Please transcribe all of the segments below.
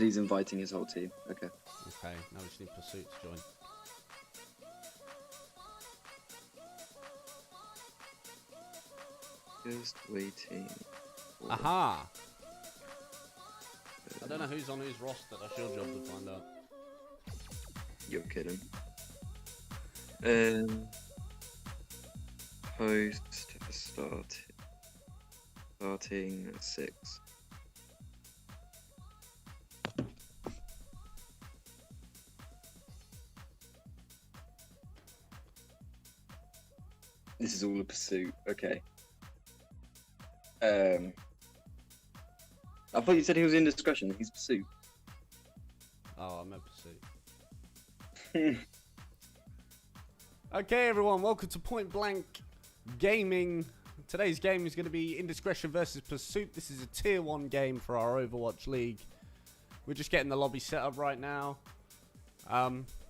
he's inviting his whole team. Okay. Okay, now we just need Pursuit to join. Just waiting. Aha! I don't know who's on whose roster. That's your job to find out. You're kidding. Post starting at 6. This is all a pursuit. Okay. I thought you said he was Indiscretion. He's pursuit. Oh, I meant Pursuit. Okay, everyone, welcome to Point Blank Gaming. Today's game is going to be Indiscretion versus Pursuit. This is a tier 1 game for our Overwatch League. We're just getting the lobby set up right now.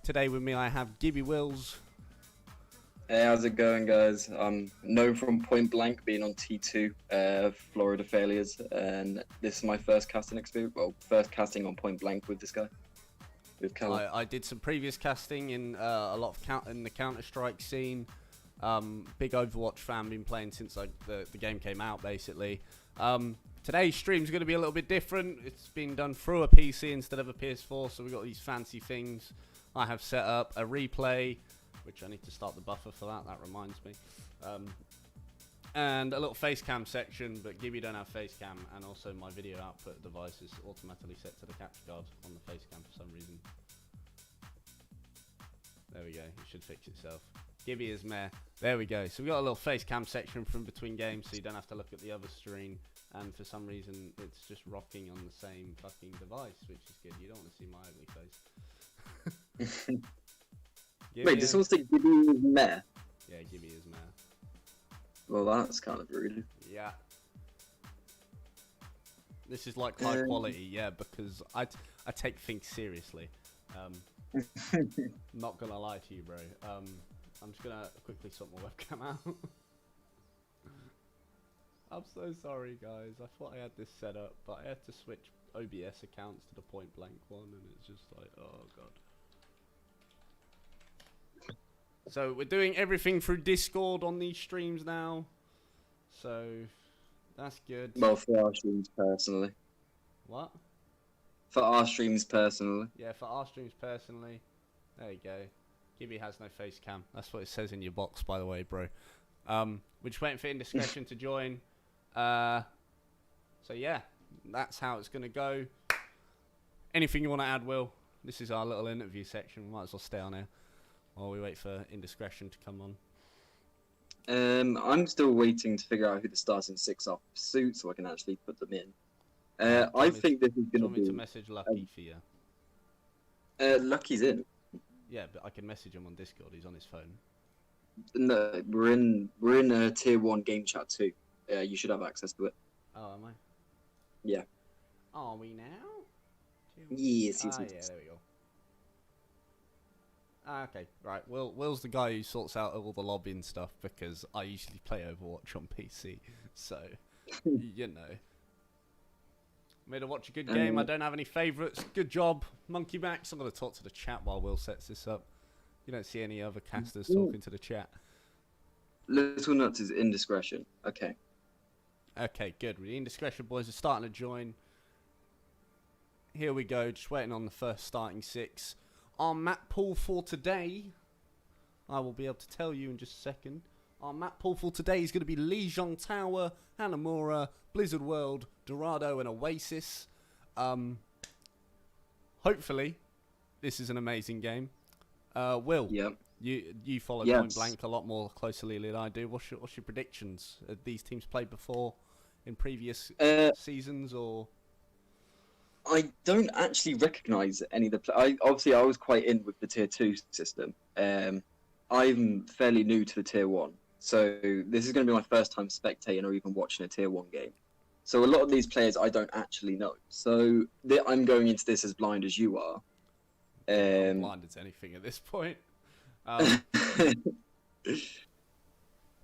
Today with me I have Gibby Wills. Hey, how's it going, guys? I'm known from Point Blank, being on T2, Florida Failures, and this is my first casting experience. Well, first casting on Point Blank with this guy, with Callum. I did some previous casting in a lot of in the Counter-Strike scene. Big Overwatch fan, been playing since the game came out, basically. Today's stream's going to be a little bit different. It's been done through a PC instead of a PS4, so we've got these fancy things. I have set up a replay, which I need to start the buffer for that reminds me. And a little face cam section, but Gibby don't have face cam, and also my video output device is automatically set to the capture card on the face cam for some reason. There we go, it should fix itself. Gibby is meh. There we go. So we got a little face cam section from between games, so you don't have to look at the other screen. And for some reason, it's just rocking on the same fucking device, which is good. You don't want to see my ugly face. Wait, this also Gibby is meh? Yeah, Gibby is meh. Well, that's kind of rude. Yeah. This is like high quality, yeah, because I take things seriously. Not gonna lie to you, bro. I'm just gonna quickly sort my webcam out. I'm so sorry, guys. I thought I had this set up, but I had to switch OBS accounts to the Point Blank one, and it's just like, oh god. So we're doing everything through Discord on these streams now, so that's good. Well, for our streams personally. What? For our streams personally. Yeah, for our streams personally. There you go. Gibby has no face cam. That's what it says in your box, by the way, bro. We're just waiting for Indiscretion to join. So yeah, that's how it's gonna go. Anything you want to add, Will? This is our little interview section. We might as well stay on here while we wait for Indiscretion to come on. I'm still waiting to figure out who the starting 6 are for Pursuit, so I can actually put them in. I think this is gonna be. Do you want me to message Lucky for you? Lucky's in. Yeah, but I can message him on Discord. He's on his phone. No, we're in a tier 1 game chat too. You should have access to it. Oh, am I? Yeah. Are we now? Yes. Yeah, there we go. Okay, right. Will's the guy who sorts out all the lobbying stuff because I usually play Overwatch on PC, so you know. Made a watch a good game. I don't have any favourites. Good job, Monkey Max. I'm gonna talk to the chat while Will sets this up. You don't see any other casters talking to the chat. Little Nuts is Indiscretion. Okay. Okay, good. The Indiscretion boys are starting to join. Here we go. Just waiting on the first starting 6. Our map pool for today, I will be able to tell you in just a second. Our map pool for today is going to be Lijiang Tower, Hanamura, Blizzard World, Dorado, and Oasis. Hopefully, this is an amazing game. Will, Yep. you follow Point Blank a lot more closely than I do. What's your predictions? Have these teams played before in previous seasons, or? I don't actually recognise any of the. I was quite in with the tier 2 system. I'm fairly new to the tier 1, so this is going to be my first time spectating or even watching a tier 1 game. So a lot of these players I don't actually know. So I'm going into this as blind as you are. I'm blind as anything at this point.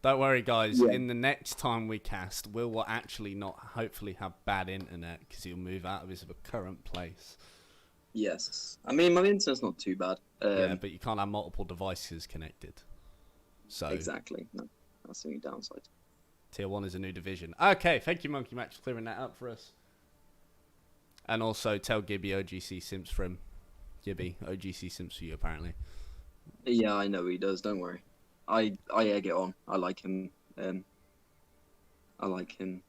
Don't worry, guys. Yeah. In the next time we cast, Will actually not hopefully have bad internet because he'll move out of his current place. Yes. I mean, my internet's not too bad. Yeah, but you can't have multiple devices connected. So Exactly. No, that's the only downside. Tier 1 is a new division. Okay, thank you, Monkey Max, for clearing that up for us. And also tell Gibby OGC Simps for him. Gibby, OGC Simps for you, apparently. Yeah, I know he does. Don't worry. I egg it on. I like him. I like him.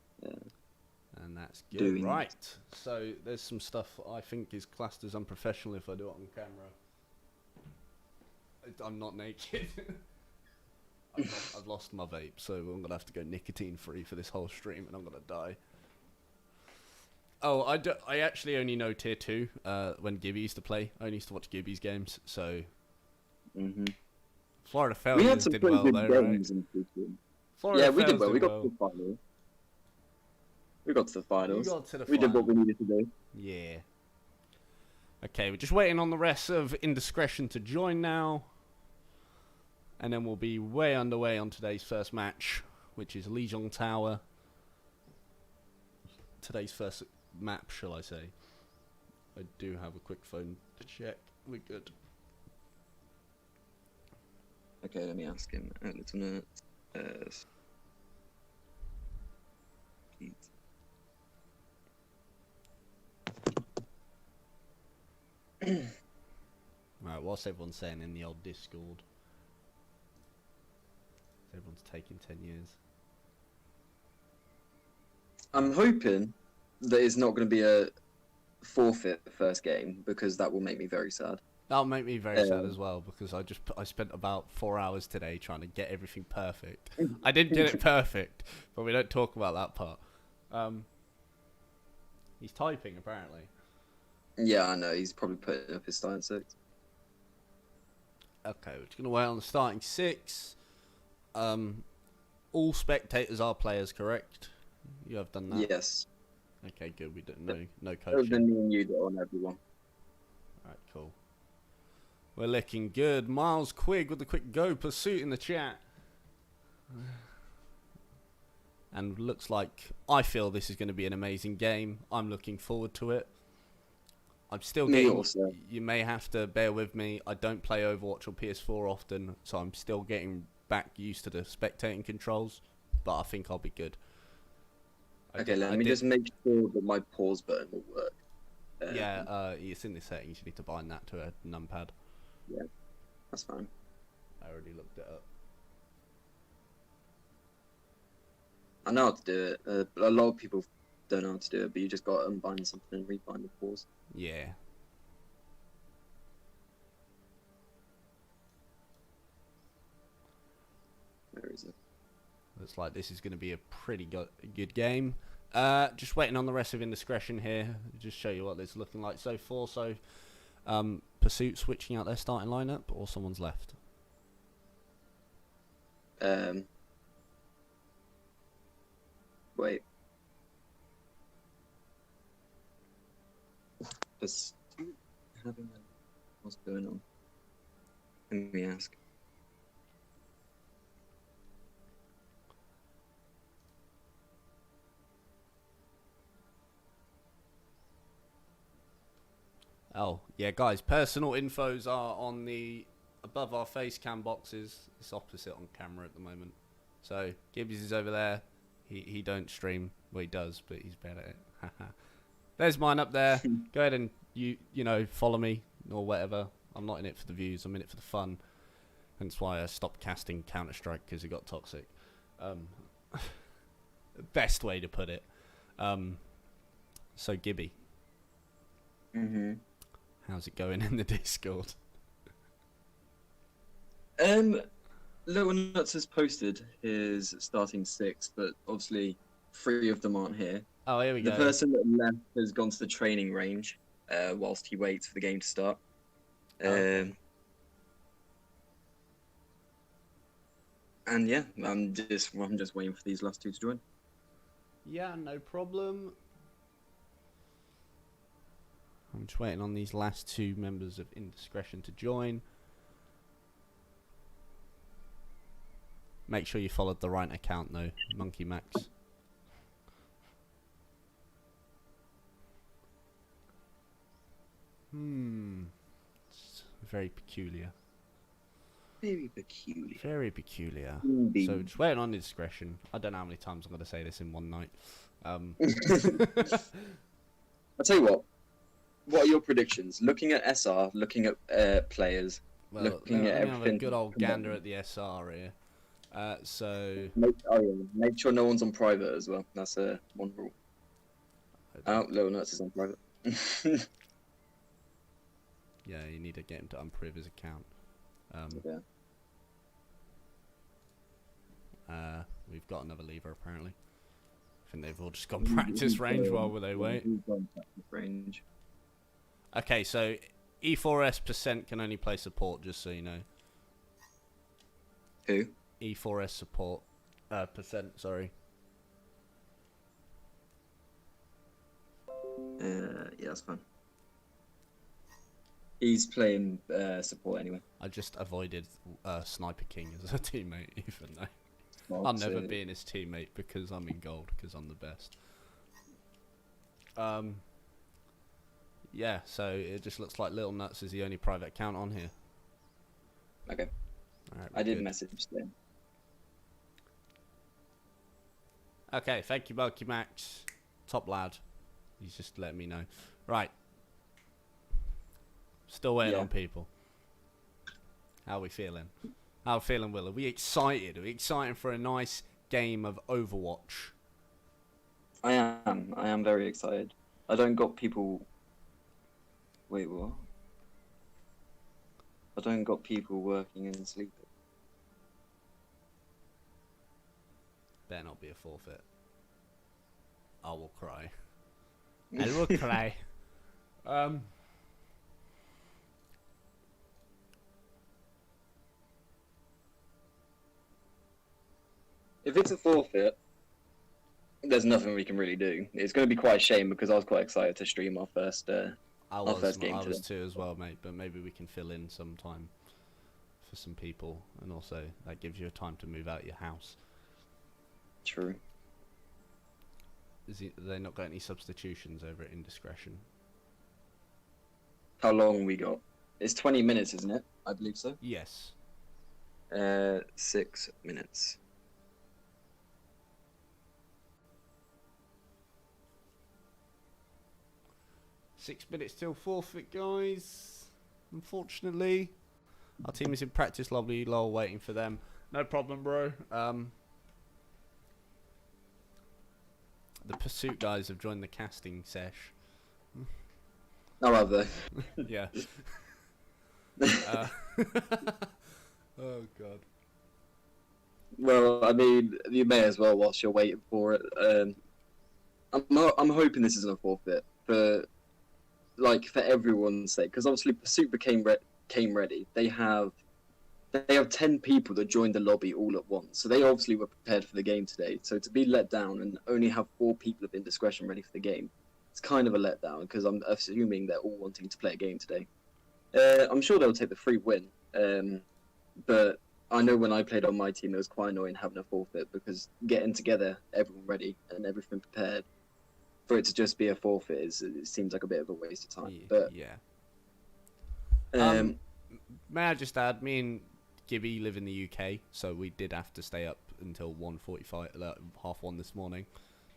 And that's good. Doing Right. So there's some stuff I think is classed as unprofessional if I do it on camera. I'm not naked. I've lost my vape, so I'm going to have to go nicotine free for this whole stream and I'm going to die. Oh, I actually only know Tier 2 when Gibby used to play. I only used to watch Gibby's games, so... Florida We had Failures some did pretty well good though, right? games in Tier 2. Florida Yeah, we did Failures well. We got to the finals. We got to the finals. You got to the We did what we final. needed to do. Yeah. Okay, we're just waiting on the rest of Indiscretion to join now. And then we'll be way underway on today's first match, which is Legion Tower. Today's first map, shall I say. I do have a quick phone to check. We're good. Okay, let me ask him. A little minute. Right, what's everyone saying in the old Discord? Everyone's taking 10 years. I'm hoping that it's not going to be a forfeit first game because that will make me very sad. That'll make me very sad as well because I spent about 4 hours today trying to get everything perfect. I didn't get it perfect, but we don't talk about that part. He's typing apparently. Yeah, I know. He's probably putting up his starting six. Okay, we're just gonna wait on the starting six. All spectators are players, correct? You have done that. Yes. Okay, good. We don't no Other coaching. than me and you that on everyone. Alright, cool. We're looking good. Miles Quigg with the quick go pursuit in the chat. And looks like I feel this is going to be an amazing game. I'm looking forward to it. I'm still Me getting... also. You may have to bear with me. I don't play Overwatch or PS4 often, so I'm still getting back used to the spectating controls. But I think I'll be good. Okay, let me just make sure that my pause button will work. Yeah, it's in the settings. You need to bind that to a numpad. Yeah, that's fine. I already looked it up. I know how to do it. A lot of people don't know how to do it, but you just got to unbind something and rebind the pause. Yeah. Where is it? Looks like this is going to be a pretty good game. Just waiting on the rest of Indiscretion here. Just show you what this is looking like so far. So, Pursuit switching out their starting lineup, or someone's left. Wait. What's going on? Let me ask. Oh, yeah, guys, personal infos are on the above our face cam boxes. It's opposite on camera at the moment. So, Gibbs is over there. He don't stream. Well, he does, but he's bad at it. There's mine up there. Go ahead and, you know, follow me or whatever. I'm not in it for the views. I'm in it for the fun. That's why I stopped casting Counter-Strike, because it got toxic. Best way to put it. So, Gibby. How's it going in the Discord? Little Nuts has posted his starting six, but obviously 3 of them aren't here. Oh, here we go. The person that left has gone to the training range whilst he waits for the game to start. Okay. And yeah, I'm just waiting for these last 2 to join. Yeah, no problem. I'm just waiting on these last 2 members of Indiscretion to join. Make sure you followed the right account though, Monkey Max. It's very peculiar. Very peculiar. Very peculiar. Indeed. So just waiting on Indiscretion. I don't know how many times I'm going to say this in one night. I'll tell you what. What are your predictions? Looking at SR, looking at players, Well, looking let at me have a everything. good old gander at the SR here. Make sure no one's on private as well. That's one rule. Oh, Little Nuts is on private. Yeah, you need to get him to unpriv his account. Yeah. We've got another lever apparently. I think they've all just gone practice range while they wait. Range. Okay, so E4S% can only play support, just so you know. Who? E4S support percent, sorry. Yeah, that's fine. He's playing support anyway. I just avoided Sniper King as a teammate, even though I'll never be in his teammate because I'm in gold, because I'm the best. Yeah, so it just looks like Little Nuts is the only private account on here. Okay. Alright, I did good. message them. Okay, thank you, Bulky Max. Top lad. He's just letting me know. Right. Still waiting on people. How are we feeling? How are we feeling, Will? Are we excited? Are we excited for a nice game of Overwatch? I am very excited. I don't got people... Wait, what? I don't got people working and sleeping. Better not be a forfeit. I will cry. I will cry. If it's a forfeit, there's nothing we can really do. It's going to be quite a shame because I was quite excited to stream our first game I was today. too as well, mate. But maybe we can fill in some time for some people, and also that gives you a time to move out your house. True. They not got any substitutions over at Indiscretion? How long we got? It's 20 minutes, isn't it? I believe so. Yes. 6 minutes. Six minutes till forfeit, guys. Unfortunately, our team is in practice lobby, lol, waiting for them. No problem, bro. The pursuit guys have joined the casting sesh. Oh, have they? Yeah. Oh god. Well, I mean, you may as well whilst you're waiting for it. I'm hoping this isn't a forfeit for everyone's sake, because obviously Pursuit came ready. They have 10 people that joined the lobby all at once, so they obviously were prepared for the game today. So to be let down and only have 4 people of Indiscretion ready for the game, it's kind of a letdown because I'm assuming they're all wanting to play a game today. I'm sure they'll take the free win, but I know when I played on my team, it was quite annoying having a forfeit because getting together, everyone ready and everything prepared, for it to just be a forfeit it seems like a bit of a waste of time. But yeah. May I just add, me and Gibby live in the UK, so we did have to stay up until 1:45, 1:30 this morning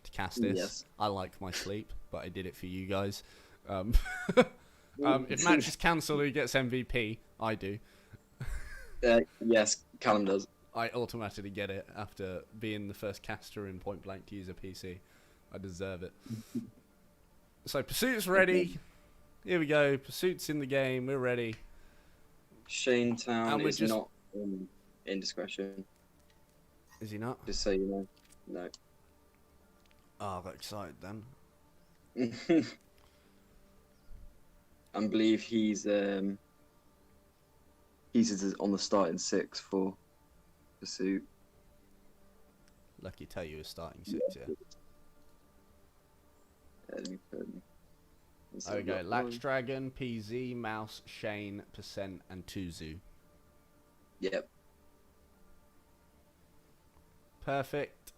to cast this. Yes. I like my sleep, but I did it for you guys. If match is cancelled, who gets MVP? I do. Yes, Callum does. I automatically get it after being the first caster in PointBlank to use a PC. I deserve it. So Pursuit's ready. Here we go. Pursuit's in the game. We're ready. Shane Town And we're is just- not in Indiscretion. Is he not? Just so you know. No. Oh, I got excited then. I believe he's on the starting 6 for Pursuit. Lucky tell you was starting 6, yeah. Let me put There we go. Lax Dragon, PZ, Mouse, Shane, Percent, and Tuzu. Yep. Perfect.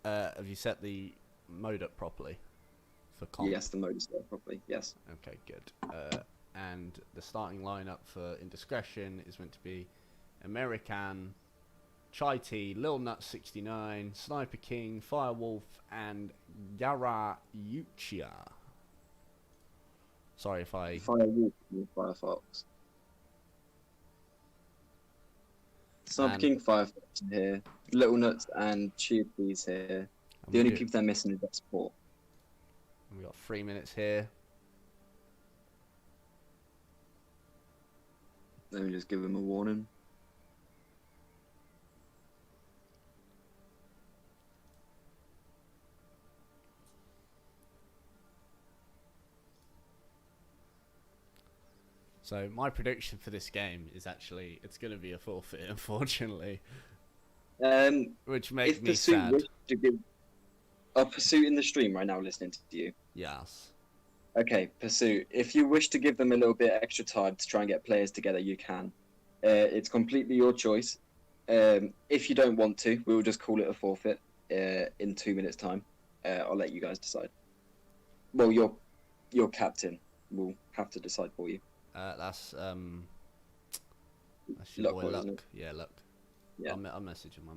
Have you set the mode up properly for comp? Yes, the mode is there properly. Yes. Okay, good. And and the starting lineup for Indiscretion is meant to be American, Chai Tea, Lil Nut 69, Sniper King, Firewolf, and Yara Yuchia. Sorry if I... Firewolf and Firefox. Sniper King, Firefox here. Little Nuts and Cheerpies here. The only people they're missing is that support. We got 3 minutes here. Let me just give them a warning. So my prediction for this game is actually it's going to be a forfeit, unfortunately. Which makes me sad. Pursuit in the stream right now listening to you. Yes. Okay, Pursuit. If you wish to give them a little bit extra time to try and get players together, you can. It's completely your choice. If you don't want to, we'll just call it a forfeit in 2 minutes' time. I'll let you guys decide. Well, your captain will have to decide for you. That's your boy Luck. Yeah, Luck. Yeah. I'll message him.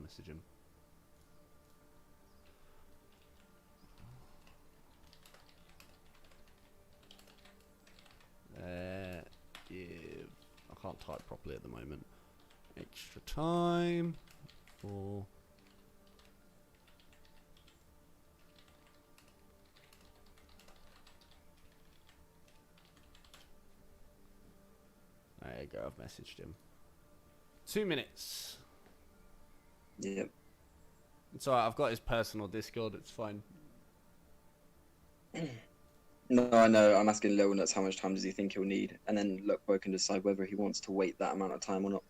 I can't type properly at the moment. Extra time for... There you go, I've messaged him. 2 minutes. Yep. It's alright, I've got his personal Discord, it's fine. No, I know. I'm asking Lil Nuts how much time does he think he'll need, and then Luckboy can decide whether he wants to wait that amount of time or not.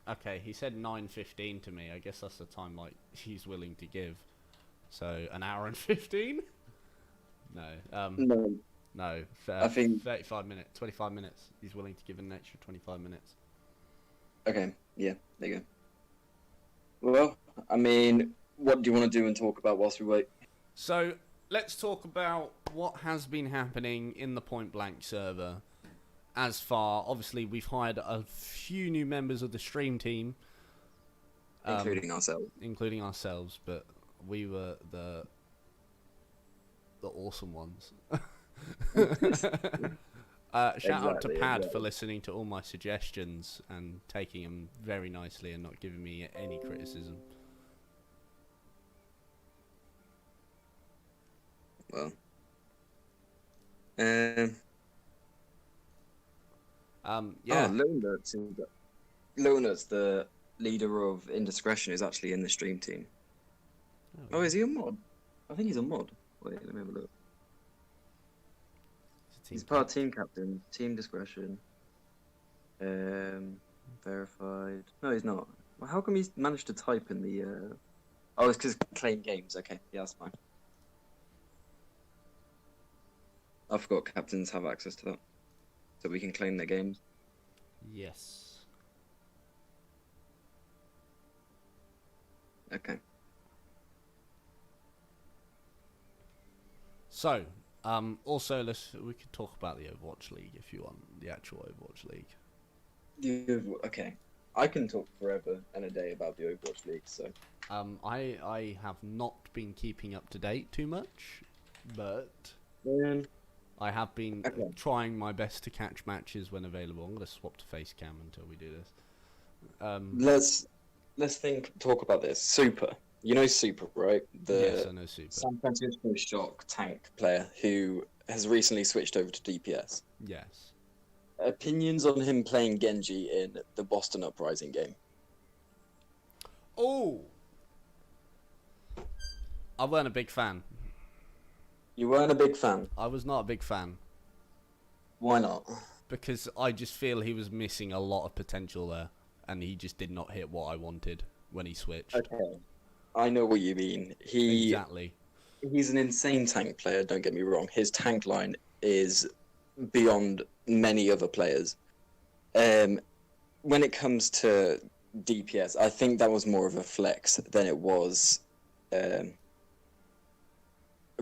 Okay, he said 9:15 to me. I guess that's the time like he's willing to give. So an hour and 15? No. No. I think 35 minutes, 25 minutes. He's willing to give an extra 25 minutes. Okay. Yeah. There you go. Well, I mean, what do you want to do and talk about whilst we wait? So let's talk about what has been happening in the PointBlank server. As far, obviously, we've hired a few new members of the stream team, including ourselves. But we were the awesome ones. Shout out to Pad for listening to all my suggestions and taking them very nicely and not giving me any criticism. Well, yeah. Lil Nuts, the leader of Indiscretion, is actually in the stream team. Oh, is he a mod? I think he's a mod. Wait, let me have a look. He's part of team captain, team discretion. Verified. No, he's not. Well, how come he's managed to type in the? Oh, it's because claim games. Okay, yeah, that's fine. I forgot captains have access to that, so we can claim their games. Yes. Okay. So, also we could talk about the Overwatch League if you want, the actual Overwatch League. Okay. I can talk forever and a day about the Overwatch League, so... I have not been keeping up to date too much, but I have been trying my best to catch matches when available. I'm going to swap to face cam until we do this. Let's talk about this. Super. You know Super, right? Yes, I know Super. San Francisco Shock tank player who has recently switched over to DPS. Yes. Opinions on him playing Genji in the Boston Uprising game? Oh! I weren't a big fan. You weren't a big fan? I was not a big fan. Why not? Because I just feel he was missing a lot of potential there, and he just did not hit what I wanted when he switched. Okay. I know what you mean. Exactly. He's an insane tank player, don't get me wrong. His tank line is beyond many other players. When it comes to DPS, I think that was more of a flex than it was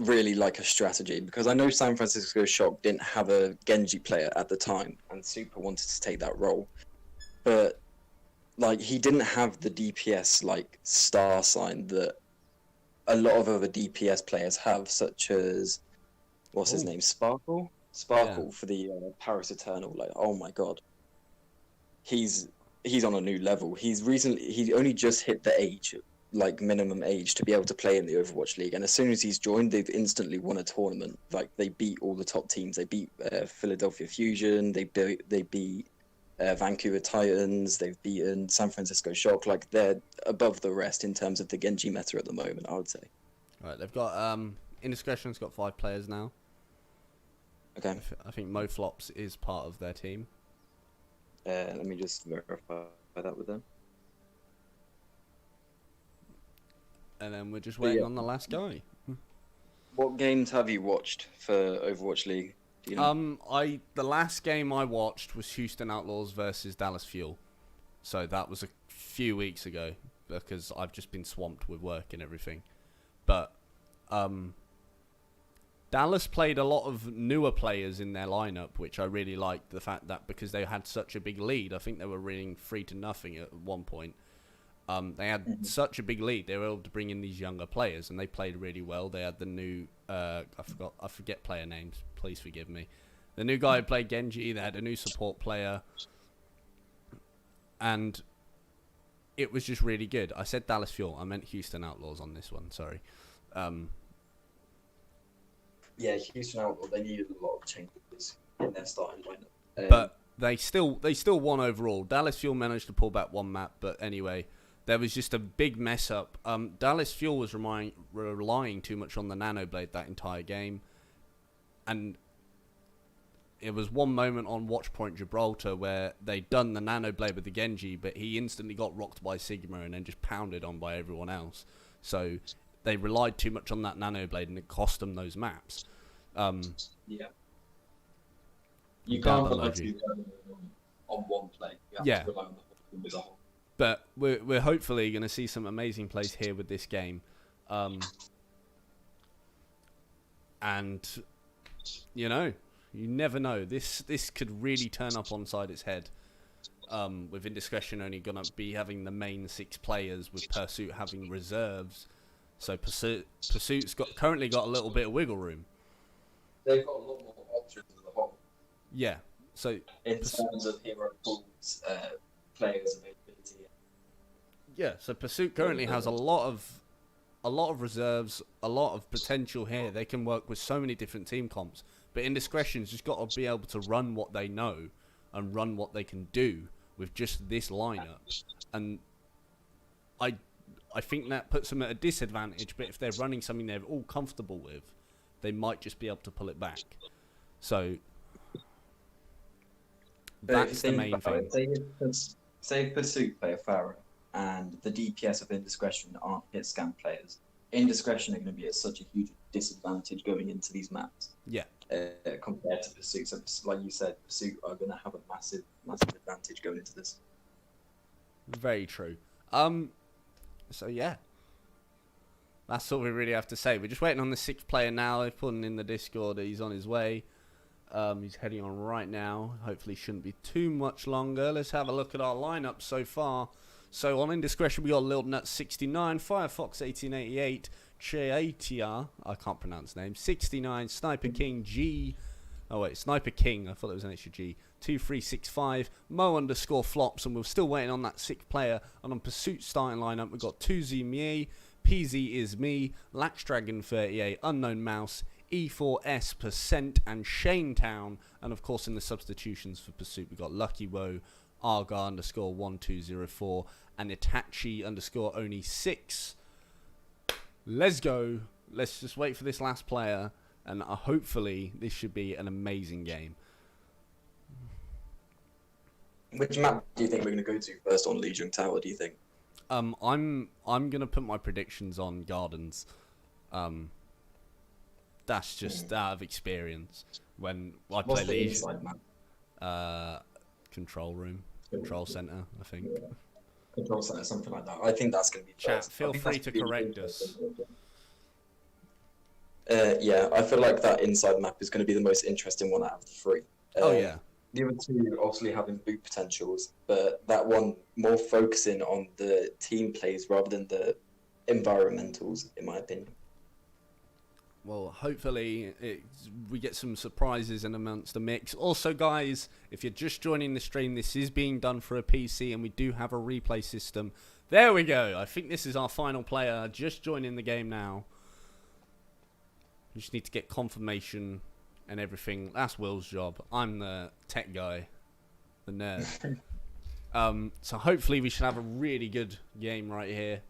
really like a strategy, because I know San Francisco Shock didn't have a Genji player at the time, and Super wanted to take that role, but like he didn't have the DPS like star sign that a lot of other DPS players have, such as what's his name, Sparkle, Yeah. For the Paris Eternal. Like, oh my god, he's on a new level. He only just hit the age, like minimum age, to be able to play in the Overwatch League, and as soon as he's joined, they've instantly won a tournament. Like they beat all the top teams. They beat Philadelphia Fusion. They beat Vancouver Titans. They've beaten San Francisco Shock. Like they're above the rest in terms of the Genji meta at the moment, I would say. Right, they've got Indiscretion's got 5 players now. Okay. I think MoFlops is part of their team. Let me just verify that with them. And then we're just waiting on the last guy. What games have you watched for Overwatch League? Do you know? The last game I watched was Houston Outlaws versus Dallas Fuel. So that was a few weeks ago because I've just been swamped with work and everything. But Dallas played a lot of newer players in their lineup, which I really liked. The fact that because they had such a big lead, I think they were winning 3-0 at one point. They had such a big lead, they were able to bring in these younger players, and they played really well. They had the new, I forget player names. Please forgive me. The new guy who played Genji. They had a new support player, and it was just really good. I said Dallas Fuel. I meant Houston Outlaws on this one. Sorry. Yeah, Houston Outlaws. They needed a lot of changes in their starting lineup. But they still won overall. Dallas Fuel managed to pull back one map, but anyway. There was just a big mess up. Dallas Fuel was relying too much on the Nanoblade that entire game. And it was one moment on Watchpoint Gibraltar where they'd done the Nanoblade with the Genji, but he instantly got rocked by Sigma and then just pounded on by everyone else. So they relied too much on that Nanoblade and it cost them those maps. Yeah. You can't rely on one play. You have to rely on the whole team as a whole. But we're hopefully going to see some amazing plays here with this game. And, you know, you never know. This could really turn up on side its head. With Indiscretion only going to be having the main 6 players, with Pursuit having reserves. So Pursuit's currently got a little bit of wiggle room. They've got a lot more options as a whole. Yeah. So in terms of hero pools, players availability. Yeah, so Pursuit currently has a lot of reserves, a lot of potential here. They can work with so many different team comps, but Indiscretion's just got to be able to run what they know and run what they can do with just this lineup. And I think that puts them at a disadvantage, but if they're running something they're all comfortable with, they might just be able to pull it back. So that's the main thing. Say Pursuit play a Pharaoh, and the DPS of Indiscretion aren't hit scan players. Indiscretion are going to be at such a huge disadvantage going into these maps. Yeah. Compared to Pursuit. So, like you said, Pursuit are going to have a massive advantage going into this. Very true. So yeah. That's all we really have to say. We're just waiting on the 6th player now. They're putting in the Discord that he's on his way. He's heading on right now. Hopefully shouldn't be too much longer. Let's have a look at our lineup so far. So on Indiscretion we got Lil Nut 69, Firefox 1888, Cheatia, I can't pronounce names, 69, Sniper King G, oh wait, Sniper King, I thought it was an extra G, 2365, Mo_flops, and we're still waiting on that 6th player. And on Pursuit starting lineup we've got 2Z Mie, PZ is me, Laxdragon 38, Unknown Mouse, E4S%, and Shanetown. And of course in the substitutions for Pursuit we've got Lucky Woe, Argar_1204, and Itachi_only6. Let's go. Let's just wait for this last player, and hopefully this should be an amazing game. Which map do you think we're going to go to first on Legion Tower, do you think? I'm going to put my predictions on Gardens. That's just out of experience. When I play Legion, Control Room, Control Center, I think. Control Center, something like that. I think that's going to be Chat, first. feel free to correct us. Yeah, I feel like that inside map is going to be the most interesting one out of the three. Oh yeah. The other two obviously having boot potentials, but that one more focusing on the team plays rather than the environmentals, in my opinion. Well, hopefully we get some surprises in amongst the mix. Also, guys, if you're just joining the stream, this is being done for a PC, and we do have a replay system. There we go. I think this is our final player just joining the game now. We just need to get confirmation and everything. That's Will's job. I'm the tech guy, the nerd. So hopefully we should have a really good game right here.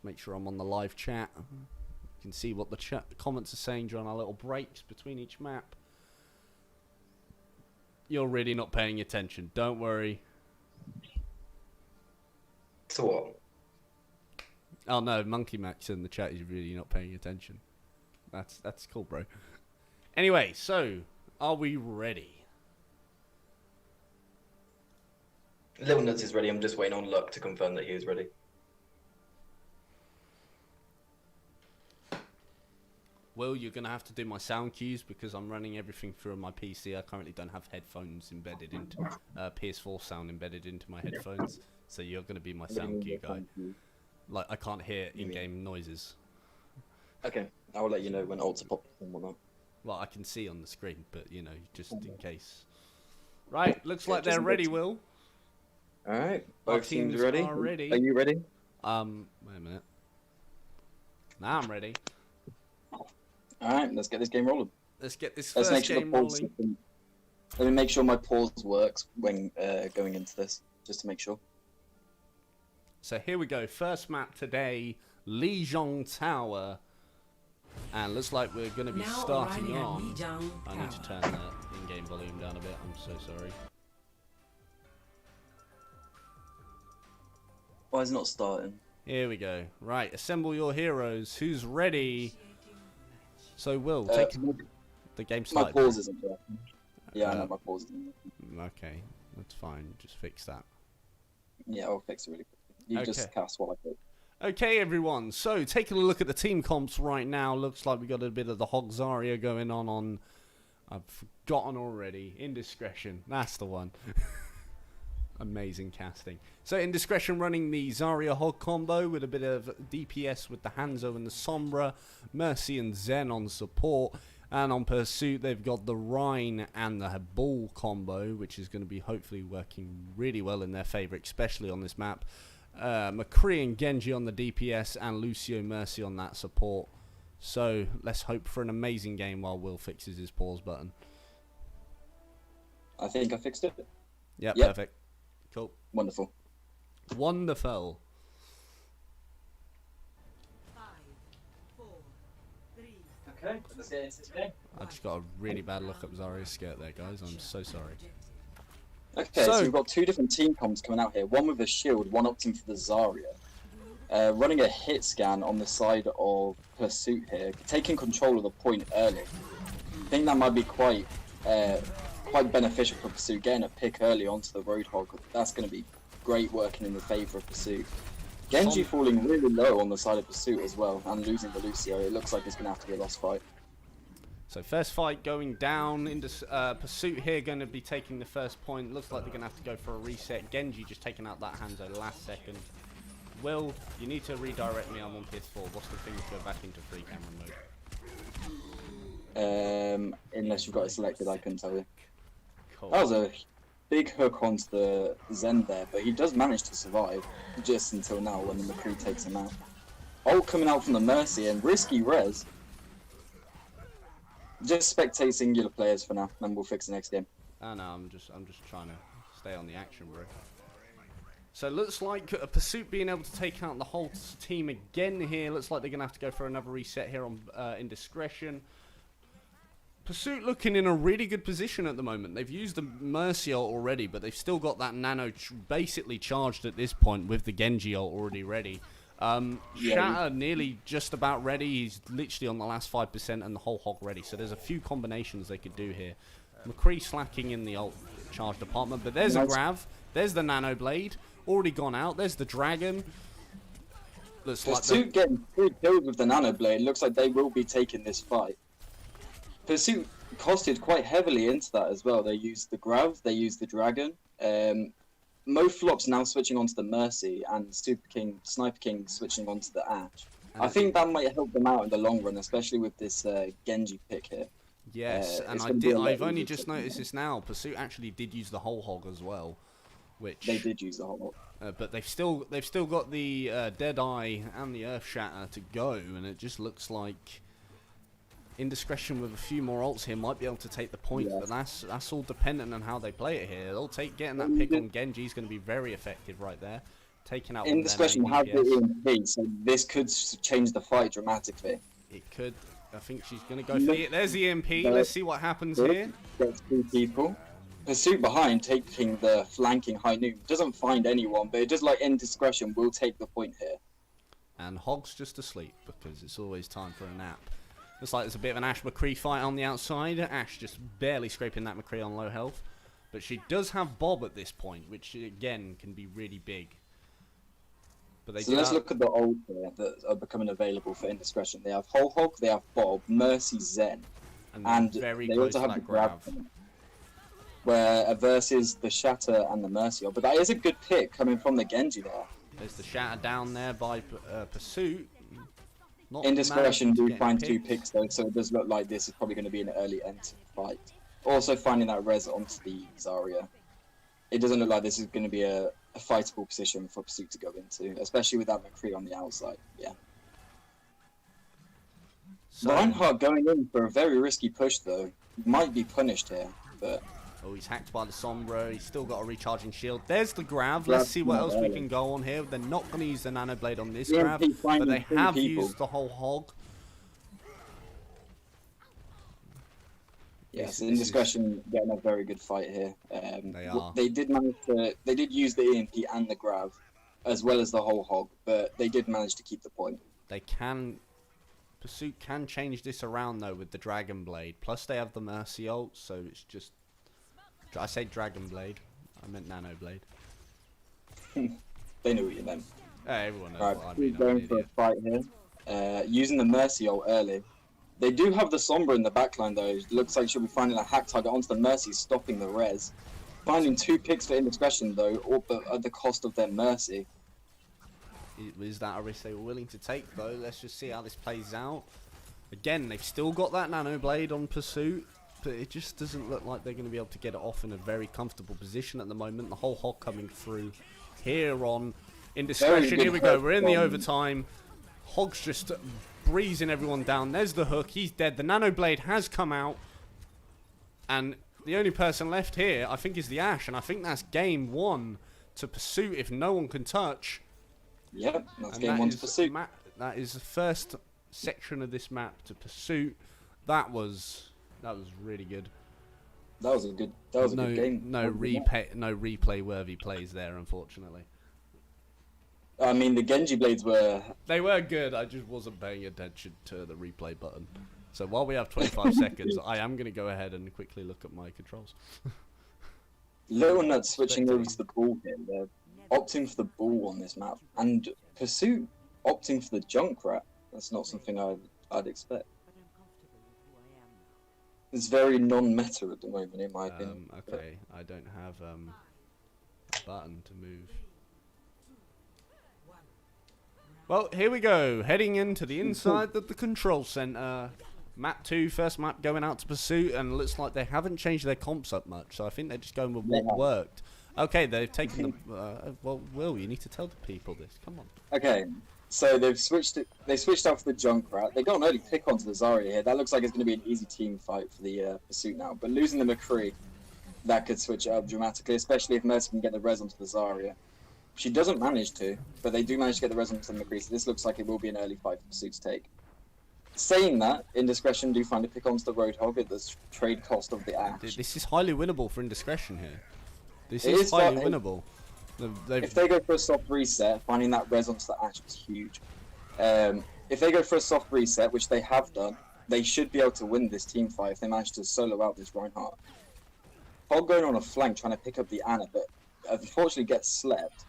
Make sure I'm on the live chat. You can see what the comments are saying during our little breaks between each map. You're really not paying attention. Don't worry. So what? Oh no, Monkey Max in the chat is really not paying attention. That's cool, bro. Anyway, so are we ready? Little Nuts is ready. I'm just waiting on Luck to confirm that he is ready. Will, you're going to have to do my sound cues because I'm running everything through my PC. I currently don't have headphones embedded into PS4 sound embedded into my headphones. So you're going to be my sound cue guy. Like, I can't hear in-game noises. Okay, I will let you know when ults are popped and whatnot. Well, I can see on the screen, but, you know, just in case. Right, looks like they're ready, Will. Alright, both teams ready? Are ready. Are you ready? Wait a minute. Now I'm ready. Alright, let's get this game rolling. Let's get this first game rolling. Let me make sure my pause works when going into this, just to make sure. So here we go. First map today, Lijiang Tower. And looks like we're going to be starting on... I need to turn the in-game volume down a bit. I'm so sorry. Why is it not starting? Here we go. Right, assemble your heroes. Who's ready? So, Will, take the game started. My pause isn't there. Yeah, I know my pause isn't there. Okay, that's fine. Just fix that. Yeah, I'll fix it really quickly. You just cast while I go. Okay, everyone. So, taking a look at the team comps right now. Looks like we got a bit of the Hog Zarya going on... I've forgotten already. Indiscretion. That's the one. Amazing casting. So Indiscretion running the Zarya Hog combo with a bit of DPS with the Hanzo and the Sombra, Mercy and Zen on support, and on Pursuit they've got the Rhine and the Bull combo, which is going to be hopefully working really well in their favour, especially on this map. McCree and Genji on the DPS and Lucio Mercy on that support. So let's hope for an amazing game while Will fixes his pause button. I think I fixed it. Yep. Perfect. Cool. Wonderful. Wonderful. 5, 4, 3. Okay, let's get into this game. I just got a really bad look up Zarya's skirt there, guys. I'm so sorry. Okay, so we've got two different team comps coming out here. One with a shield, one opting for the Zarya. Running a hit scan on the side of Pursuit here, taking control of the point early. I think that might be quite beneficial for Pursuit, getting a pick early onto the Roadhog. That's going to be great working in the favour of Pursuit. Genji falling really low on the side of Pursuit as well, and losing the Lucio. It looks like it's going to have to be a lost fight. So first fight going down into Pursuit here, going to be taking the first point. Looks like they're going to have to go for a reset. Genji just taking out that Hanzo last second. Will, you need to redirect me. I'm on PS4. What's the thing to go back into free camera mode? Unless you've got it selected, I couldn't tell you. Cool. That was a big hook onto the Zen there, but he does manage to survive, just until now when the McCree takes him out. Ult coming out from the Mercy and risky res. Just spectate singular players for now, and we'll fix the next game. Oh no, I'm just trying to stay on the action, bro. So looks like a Pursuit being able to take out the whole team again here. Looks like they're going to have to go for another reset here on Indiscretion. Pursuit looking in a really good position at the moment. They've used the Mercy ult already, but they've still got that Nano basically charged at this point with the Genji ult already ready. Shatter nearly just about ready. He's literally on the last 5% and the whole Hog ready. So there's a few combinations they could do here. McCree slacking in the ult charged apartment, but there's a Grav. There's the Nano Blade. already gone out. There's the dragon. Looks like Pursuit getting 3 kills with the Nano Blade. Looks like they will be taking this fight. Pursuit costed quite heavily into that as well. They used the Grav, they used the Dragon. Mo Flop's now switching onto the Mercy, and Sniper King switching onto the Ash. I think that might help them out in the long run, especially with this Genji pick here. Yes, and I've only just noticed this now. Pursuit actually did use the whole hog as well, which they did use the whole hog. but they've still got the Deadeye and the Earth Shatter to go, and it just looks like Indiscretion with a few more ults here might be able to take the point, but that's all dependent on how they play it here. They'll getting that pick on Genji is going to be very effective right there, taking out Indiscretion has the EMP, so this could change the fight dramatically. It could. I think she's going to go for the... There's the EMP. Let's see what happens here. Gets 2 people. Pursuit behind, taking the flanking high noon. Doesn't find anyone, but it does like Indiscretion will take the point here. And Hog's just asleep because it's always time for a nap. Looks like there's a bit of an Ash McCree fight on the outside. Ash just barely scraping that McCree on low health. But she does have Bob at this point, which again can be really big. But So let's look at the ult here that are becoming available for Indiscretion. They have Whole Hog, they have Bob, Mercy, Zen, and very they close also to have the that Grav, Grav. where versus the Shatter and the Mercy. But that is a good pick coming from the Genji there. There's the Shatter down there by Pursuit. Not Indiscretion managing to do get find 2 picked. picks though, so it does look like this is probably going to be an early end fight. Also finding that res onto the Zarya. It doesn't look like this is going to be a fightable position for Pursuit to go into, especially with that McCree on the outside. Yeah. So, Reinhardt going in for a very risky push though. Might be punished here, but... Oh, he's hacked by the Sombra. He's still got a recharging shield. There's the Grav. Let's see what else we can go on here. They're not going to use the Nano Blade on this Grav, but they have used the whole hog. Yes, Indiscretion getting a very good fight here. They are. They did manage to. They did use the EMP and the Grav, as well as the whole hog, but they did manage to keep the point. They can... Pursuit can change this around though with the Dragon Blade. Plus they have the Mercy ult, so it's just... I say Dragon Blade. I meant Nano Blade. They knew what you meant. Everyone knows Right, what I mean. going for a fight here. Using the Mercy ult early. They do have the Sombra in the backline though. It looks like she'll be finding a hack target onto the Mercy, stopping the res. Finding 2 picks for Indiscretion though, all but at the cost of their Mercy. Is that a risk they were willing to take though? Let's just see how this plays out. Again, they've still got that Nano Blade on Pursuit, but it just doesn't look like they're going to be able to get it off in a very comfortable position at the moment. The whole hog coming through here on Indiscretion. Here we go. We're in the overtime. Hog's just breezing everyone down. There's the hook. He's dead. The Nano Blade has come out. And the only person left here, I think, is the Ash. And I think that's game 1 to Pursuit if no one can touch. Yep, that's And game 1 to Pursuit. That is the first section of this map to Pursuit. That was really good. That was a good game. No replay worthy plays there, unfortunately. I mean, the Genji blades were... They were good, I just wasn't paying attention to the replay button. So while we have 25 seconds, I am going to go ahead and quickly look at my controls. Little Nuts switching over to the ball here. They're opting for the ball on this map. And Pursuit opting for the Junkrat. That's not something I'd expect. It's very non-meta at the moment, in my opinion. Okay, I don't have a button to move. Well, here we go. Heading into the inside of the control center. Map 2, first map going out to Pursuit, and it looks like they haven't changed their comps up much, so I think they're just going with what worked. Okay, they've taken them. Well, Will, you need to tell the people this. Come on. Okay, so they've switched it. They switched out for the Junkrat. They got an early pick onto the Zarya here. That looks like it's going to be an easy team fight for the Pursuit now. But losing the McCree, that could switch it up dramatically, especially if Mercy can get the res onto the Zarya. She doesn't manage to, but they do manage to get the res onto the McCree, so this looks like it will be an early fight for Pursuit to take. Saying that, Indiscretion do find a pick onto the Roadhog at the trade cost of the Ash. This is highly winnable for Indiscretion here. This is highly winnable. If they go for a soft reset, finding that res onto the Ash is huge. If they go for a soft reset, which they have done, they should be able to win this team fight if they manage to solo out this Reinhardt. Hog going on a flank trying to pick up the Ana, but unfortunately gets slept.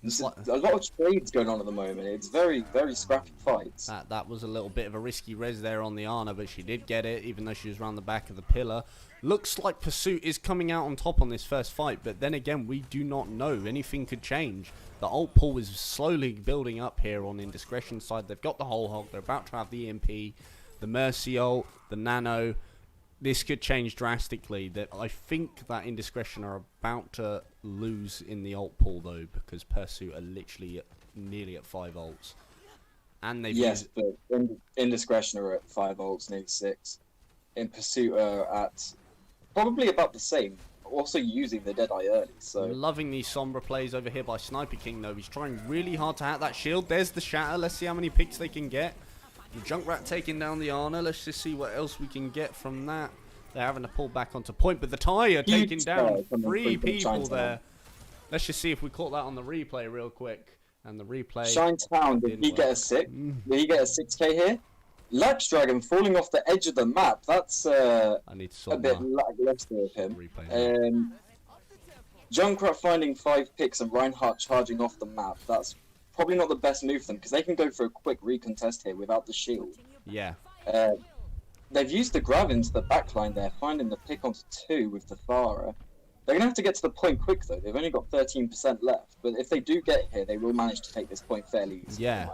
There's What? a lot of trades going on at the moment. It's very, very scrappy fights. That was a little bit of a risky res there on the Ana, but she did get it, even though she was around the back of the pillar. Looks like Pursuit is coming out on top on this first fight, but then again, we do not know. Anything could change. The ult pool is slowly building up here on Indiscretion side. They've got the whole hog. They're about to have the EMP, the Mercy ult, the Nano. This could change drastically. That I think that Indiscretion are about to lose in the ult pool though, because Pursuit are literally nearly at 5 ults, and they've Yes, but Indiscretion are at 5 ults, nearly 6. In Pursuit are at probably about the same. Also using the Deadeye early, so loving these Sombra plays over here by Sniper King though. He's trying really hard to hack that shield. There's the Shatter. Let's see how many picks they can get. Junkrat taking down the Ana. Let's just see what else we can get from that. They're having to pull back onto point, but the Tire taking down 3 people there. Let's just see if we caught that on the replay real quick. And the replay. Shinetown, did he get a 6? Did he get a 6k here? Lex Dragon falling off the edge of the map. That's I need to sort a bit that lackluster of him. replay. Junkrat finding 5 picks and Reinhardt charging off the map. That's probably not the best move for them, because they can go for a quick recontest here without the shield. Yeah. They've used the grab into the backline there, finding the pick onto 2 with the Thara. They're going to have to get to the point quick, though. They've only got 13% left. But if they do get here, they will manage to take this point fairly easily. Yeah.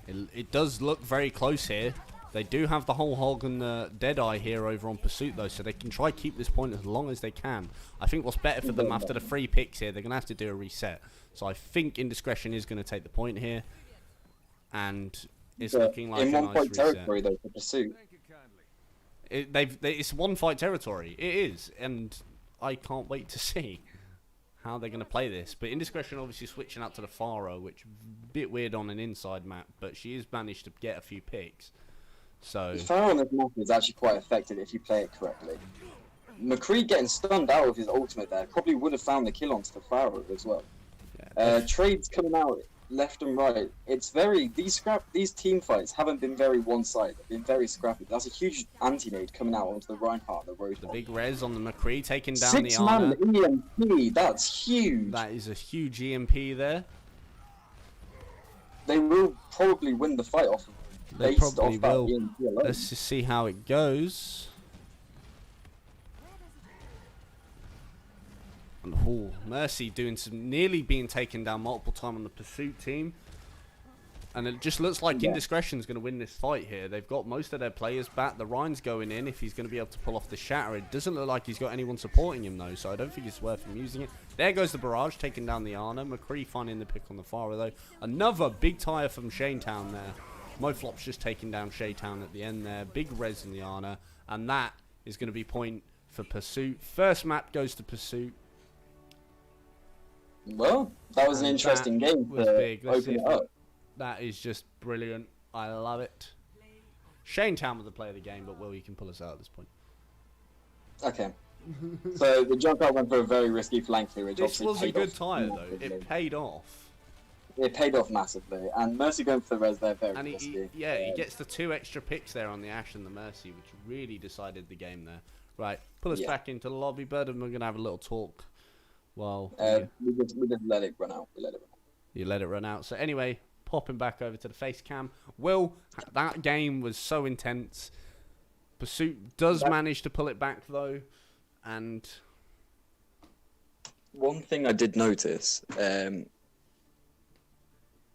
It does look very close here. They do have the whole hog and the Deadeye here over on Pursuit, though, so they can try keep this point as long as they can. I think what's better for them after the 3 picks here, they're going to have to do a reset. So I think Indiscretion is going to take the point here. And it's looking like in a one nice point reset. territory, though, for Pursuit. It's one fight territory. It is, and I can't wait to see how they're going to play this. But Indiscretion obviously switching out to the Pharo, which is a bit weird on an inside map, but she has managed to get a few picks. So The Pharaoh on this map is actually quite effective if you play it correctly. McCree getting stunned out of his ultimate there probably would have found the kill onto the Pharaoh as well. yeah, Trades coming out left and right. It's very these team fights haven't been very one-sided. They've been very scrappy. That's a huge anti-nade coming out onto the Reinhardt, the Roadhog. the big res on the McCree taking down 6 the Ana. man EMP. That's huge. That is a huge EMP there. They will probably win the fight off. They based probably off that will. EMP alone. Let's just see how it goes. And Mercy doing some nearly being taken down multiple times on the Pursuit team. And it just looks like Indiscretion's going to win this fight here. They've got most of their players back. The Rhine's going in if he's going to be able to pull off the Shatter. It doesn't look like he's got anyone supporting him though, so I don't think it's worth him using it. There goes the Barrage, taking down the Ana. McCree finding the pick on the Pharo though. Another big tire from Shanetown there. Moflop's just taking down Shanetown at the end there. Big res in the Ana. And that is going to be point for Pursuit. First map goes to Pursuit. Well, that was an And interesting that game was to big. Let's see open if it up. that is just brilliant. I love it. Shanetown was the player of the game, but Will, you can pull us out at this point. Okay. So the Junkrat went for a very risky flank here, which This obviously was a paid good off tire though. massively. It paid off. It paid off massively, and Mercy going for the res there very And risky. he gets the 2 extra picks there on the Ash and the Mercy, which really decided the game there. Right, pull us back into the lobby, Bird, and we're going to have a little talk. Well, We just let it run out. We let it run out. you let it run out. So anyway, popping back over to the face cam. Will, that game was so intense. Pursuit does manage to pull it back though, and One thing I did notice,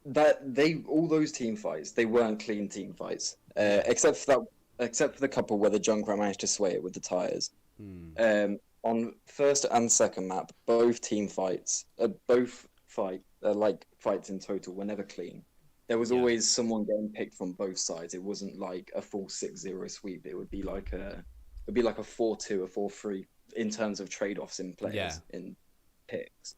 that all those team fights, they weren't clean team fights, except for the couple where the Junkrat managed to sway it with the tires. On first and second map, both team fights, like fights in total, were never clean. There was always someone getting picked from both sides. It wasn't like a full 6-0 sweep. It would be like a 4-2, a 4-3 in terms of trade-offs in players in picks.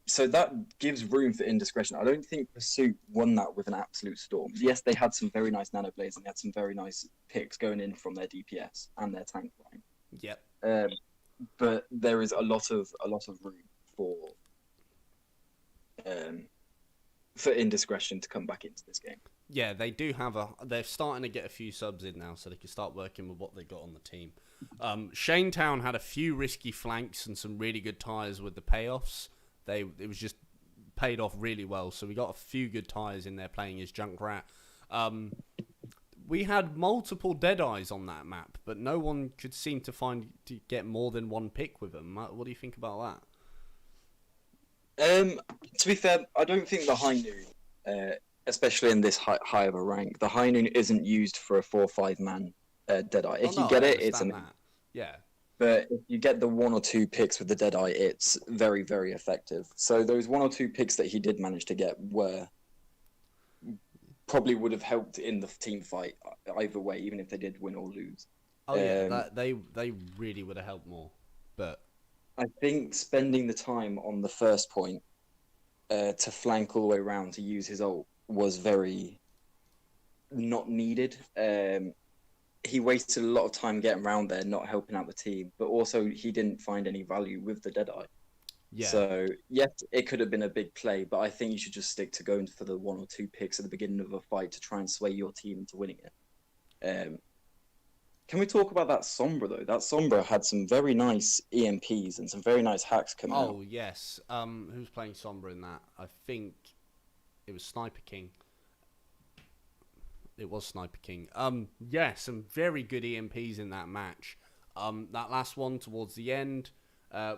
So that gives room for Indiscretion. I don't think Pursuit won that with an absolute storm. Yes, they had some very nice nano blades and they had some very nice picks going in from their DPS and their tank line. yep. But there is a lot of room for Indiscretion to come back into this game. Yeah, they do have they're starting to get a few subs in now, so they can start working with what they got on the team. Shanetown had a few risky flanks and some really good tires with the payoffs. it was just paid off really well. So we got a few good tires in there playing as Junkrat. We had multiple Deadeyes on that map, but no one could seem to get more than one pick with them. What do you think about To be fair, I don't think the High Noon, especially in this high of a rank, the High Noon isn't used for a 4-5 man Deadeye. If you get it, it's amazing. Yeah. But if you get the 1 or 2 picks with the Deadeye, it's very, very effective. So those 1 or 2 picks that he did manage to get probably would have helped in the team fight either way, even if they did win or lose. Oh yeah, they really would have helped more. But I think spending the time on the first point to flank all the way around to use his ult was very not needed. He wasted a lot of time getting around there, not helping out the team, but also he didn't find any value with the Deadeye. yeah. So, yes, it could have been a big play, but I think you should just stick to going for the 1 or 2 picks at the beginning of a fight to try and sway your team into winning it. Can we talk about that Sombra, though? That Sombra had some very nice EMPs and some very nice hacks coming out. Oh, yes. Who's playing Sombra in that? I think it was Sniper King. It was Sniper King. Yeah, some very good EMPs in that match. That last one towards the end,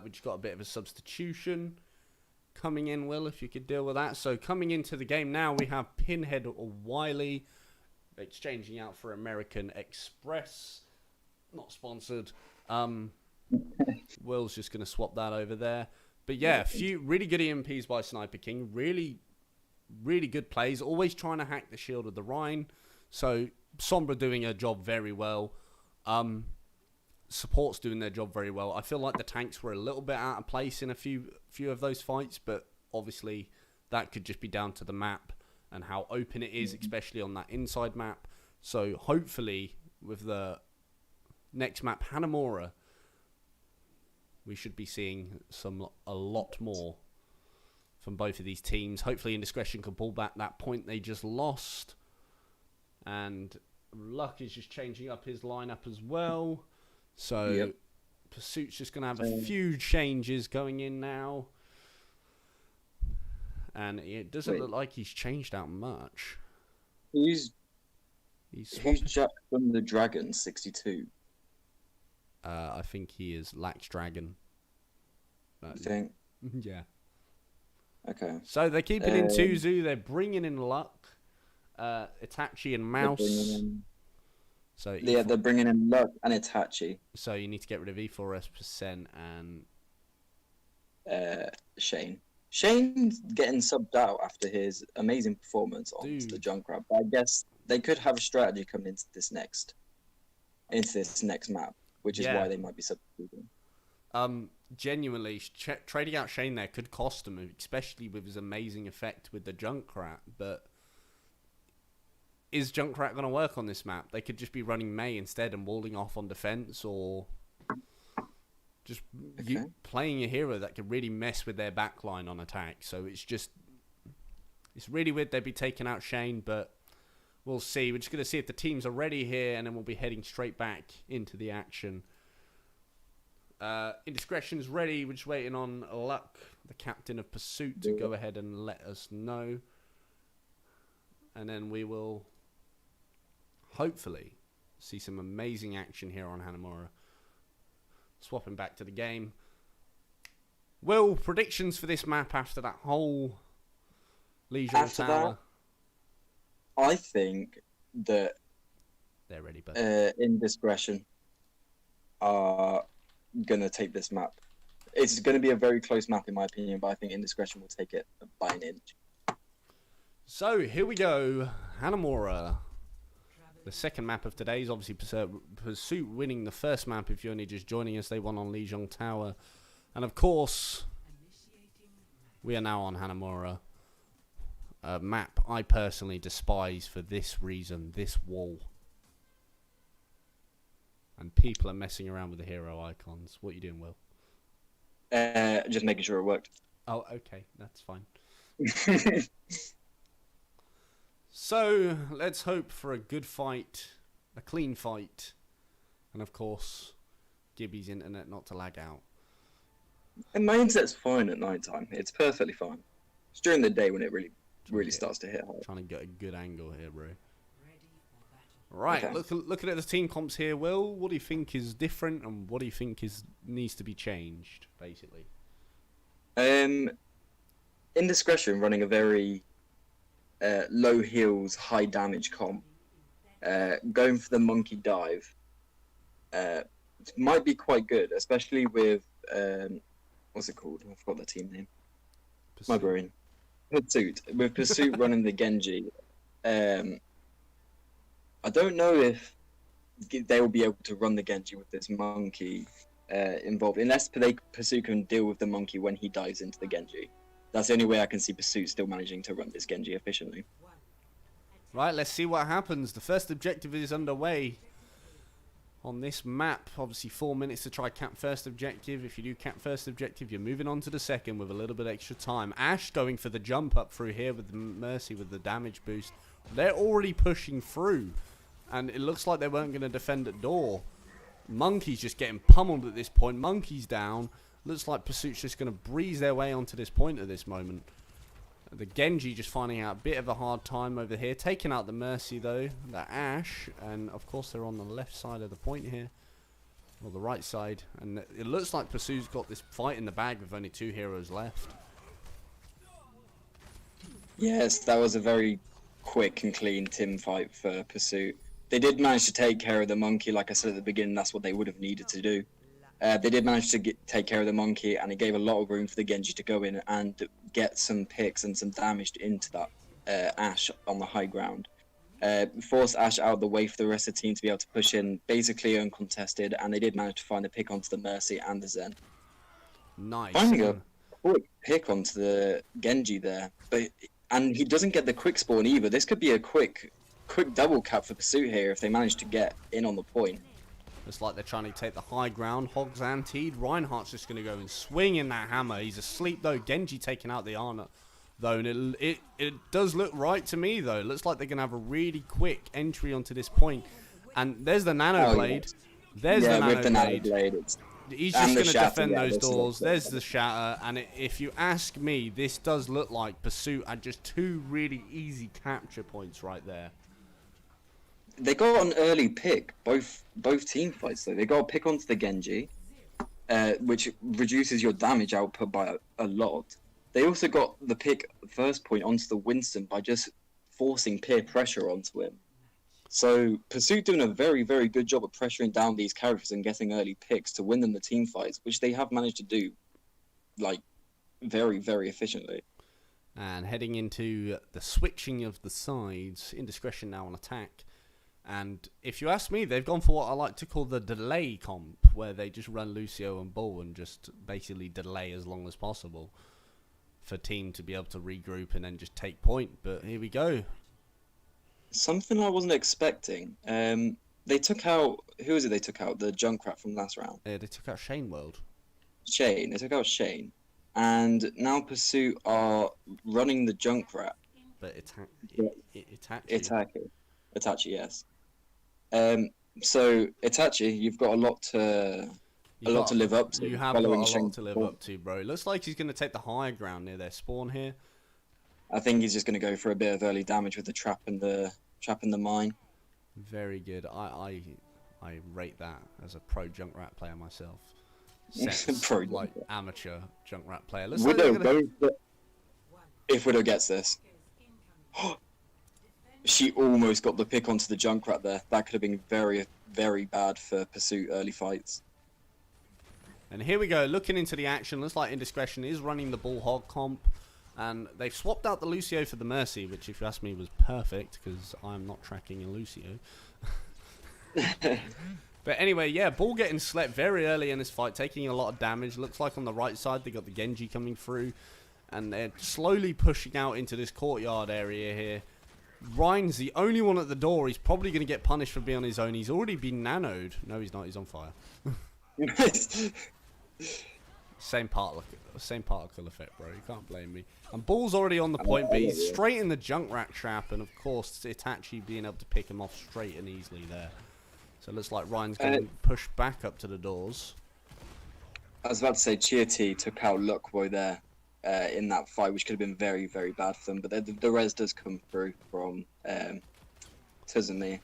which got a bit of a substitution coming in, Will, if you could deal with that. So coming into the game now, we have Pinhead or Wiley exchanging out for American Express. Not sponsored. Will's just going to swap that over there. But yeah, a few really good EMPs by Sniper King. Really, really good plays. Always trying to hack the shield of the Rhine. So Sombra doing her job very well. Support's doing their job very well. I feel like the tanks were a little bit out of place in a few of those fights, but obviously that could just be down to the map and how open it is, especially on that inside map. So hopefully with the next map, Hanamura, we should be seeing a lot more from both of these teams. Hopefully Indiscretion can pull back that point they just lost. And Luck is just changing up his lineup as well. So Pursuit's just going to have a few changes going in now. And it doesn't look like he's changed out much. Who's Jack from the Dragon 62? I think he is Lax Dragon. You think? Yeah. Okay. So they're keeping in Tuzu. They're bringing in Luck, Itachi, and Mouse. So yeah, they're bringing in Luck and Itachi. So you need to get rid of E4S% and Shane. Shane's getting subbed out after his amazing performance on the Junkrat. But I guess they could have a strategy coming into this next map, which is why they might be substituting. Genuinely, trading out Shane there could cost him, especially with his amazing effect with the Junkrat. But is Junkrat going to work on this map? They could just be running Mei instead and walling off on defense, or just playing a hero that could really mess with their backline on attack. So it's really weird they'd be taking out Shane, but we'll see. We're just going to see if the teams are ready here, and then we'll be heading straight back into the action. Indiscretion's ready. We're just waiting on Luck, the captain of Pursuit, to go ahead and let us know. And then we will hopefully see some amazing action here on Hanamura. Swapping back to the game. Will, predictions for this map after that whole Legion Tower? I think that they're ready, but Indiscretion are going to take this map. It's going to be a very close map in my opinion, but I think Indiscretion will take it by an inch. So here we go. Hanamura. The second map of today is obviously Pursuit winning the first map. If you're only just joining us, they won on Lijiang Tower. And of course, we are now on Hanamura. A map I personally despise for this reason, this wall. And people are messing around with the hero icons. What are you doing, Will? Just making sure it worked. Oh, okay. That's fine. So, let's hope for a good fight, a clean fight, and of course, Gibby's internet not to lag out. And my internet's fine at night time. It's perfectly fine. It's during the day when it really starts to hit hard. Trying to get a good angle here, bro. Right, Okay. looking at the team comps here, Will, what do you think is different and what do you think needs to be changed, basically? Indiscretion running a very low heals, high damage comp. Going for the monkey dive might be quite good, especially with what's it called? I forgot the team name. My brain. Pursuit. With Pursuit running the Genji. I don't know if they will be able to run the Genji with this monkey involved, unless Pursuit can deal with the monkey when he dives into the Genji. That's the only way I can see Pursuit still managing to run this Genji efficiently. Right, let's see what happens. The first objective is underway on this map. Obviously 4 minutes to try cap first objective. If you do cap first objective, you're moving on to the second with a little bit extra time. Ash going for the jump up through here with the Mercy with the damage boost. They're already pushing through, and it looks like they weren't going to defend at door. Monkey's just getting pummeled at this point. Monkey's down. Looks like Pursuit's just going to breeze their way onto this point at this moment. The Genji just finding out a bit of a hard time over here. Taking out the Mercy though, the Ash, and of course they're on the left side of the point here. Or the right side. And it looks like Pursuit's got this fight in the bag with only 2 heroes left. Yes, that was a very quick and clean team fight for Pursuit. They did manage to take care of the monkey, like I said at the beginning, that's what they would have needed to do. They did manage to take care of the monkey, and it gave a lot of room for the Genji to go in and get some picks and some damage into that Ashe on the high ground. Force Ashe out of the way for the rest of the team to be able to push in basically uncontested, and they did manage to find a pick onto the Mercy and the Zen. Nice. Finding a quick pick onto the Genji there, and he doesn't get the quick spawn either. This could be a quick double cap for Pursuit here if they manage to get in on the point. Looks like they're trying to take the high ground. Hogs antied. Reinhardt's just going to go and swing in that hammer. He's asleep though. Genji taking out the Ana though. And it does look right to me though. It looks like they're going to have a really quick entry onto this point. And there's the Nano Blade. There's the Nano Blade. He's just going to defend those doors. There's the Shatter. And if you ask me, this does look like Pursuit had just 2 really easy capture points right there. They got an early pick, both team fights though. They got a pick onto the Genji, which reduces your damage output by a lot. They also got the pick first point onto the Winston by just forcing peer pressure onto him. So Pursuit doing a very, very good job of pressuring down these characters and getting early picks to win them the team fights, which they have managed to do, like, very, very efficiently. And heading into the switching of the sides, Indiscretion now on attack. And if you ask me, they've gone for what I like to call the delay comp, where they just run Lucio and Bull and just basically delay as long as possible for team to be able to regroup and then just take point. But here we go. Something I wasn't expecting. They took out, who is it they took out? The Junkrat from last round. Yeah, they took out Shane World. Shane. They took out Shane. And now Pursuit are running the Junkrat. But Itachi. Itachi, yes. So Itachi, you've got a lot to live up to. You have got a lot to live up to, bro. It looks like he's going to take the higher ground near their spawn here. I think he's just going to go for a bit of early damage with the trap and the mine. Very good. I rate that as a pro Junkrat player myself. Pro like amateur Junkrat player. Looks Widow like gonna... If Widow gets this. She almost got the pick onto the Junkrat there. That could have been very, very bad for Pursuit early fights. And here we go, looking into the action. Looks like Indiscretion is running the Bull Hog comp. And they've swapped out the Lucio for the Mercy, which if you ask me was perfect, because I'm not tracking a Lucio. But anyway, yeah, Bull getting slept very early in this fight, taking a lot of damage. Looks like on the right side they got the Genji coming through. And they're slowly pushing out into this courtyard area here. Ryan's the only one at the door. He's probably going to get punished for being on his own. He's already been nanoed. No, he's not. He's on fire. Same particle effect, bro. You can't blame me. And Bull's already on the point B, straight in the Junkrat trap, and of course Itachi being able to pick him off straight and easily there. So it looks like Ryan's going to push back up to the doors. I was about to say Chiati took out Luckboy there in that fight, which could have been very, very bad for them. But the res does come through from Tuzumi.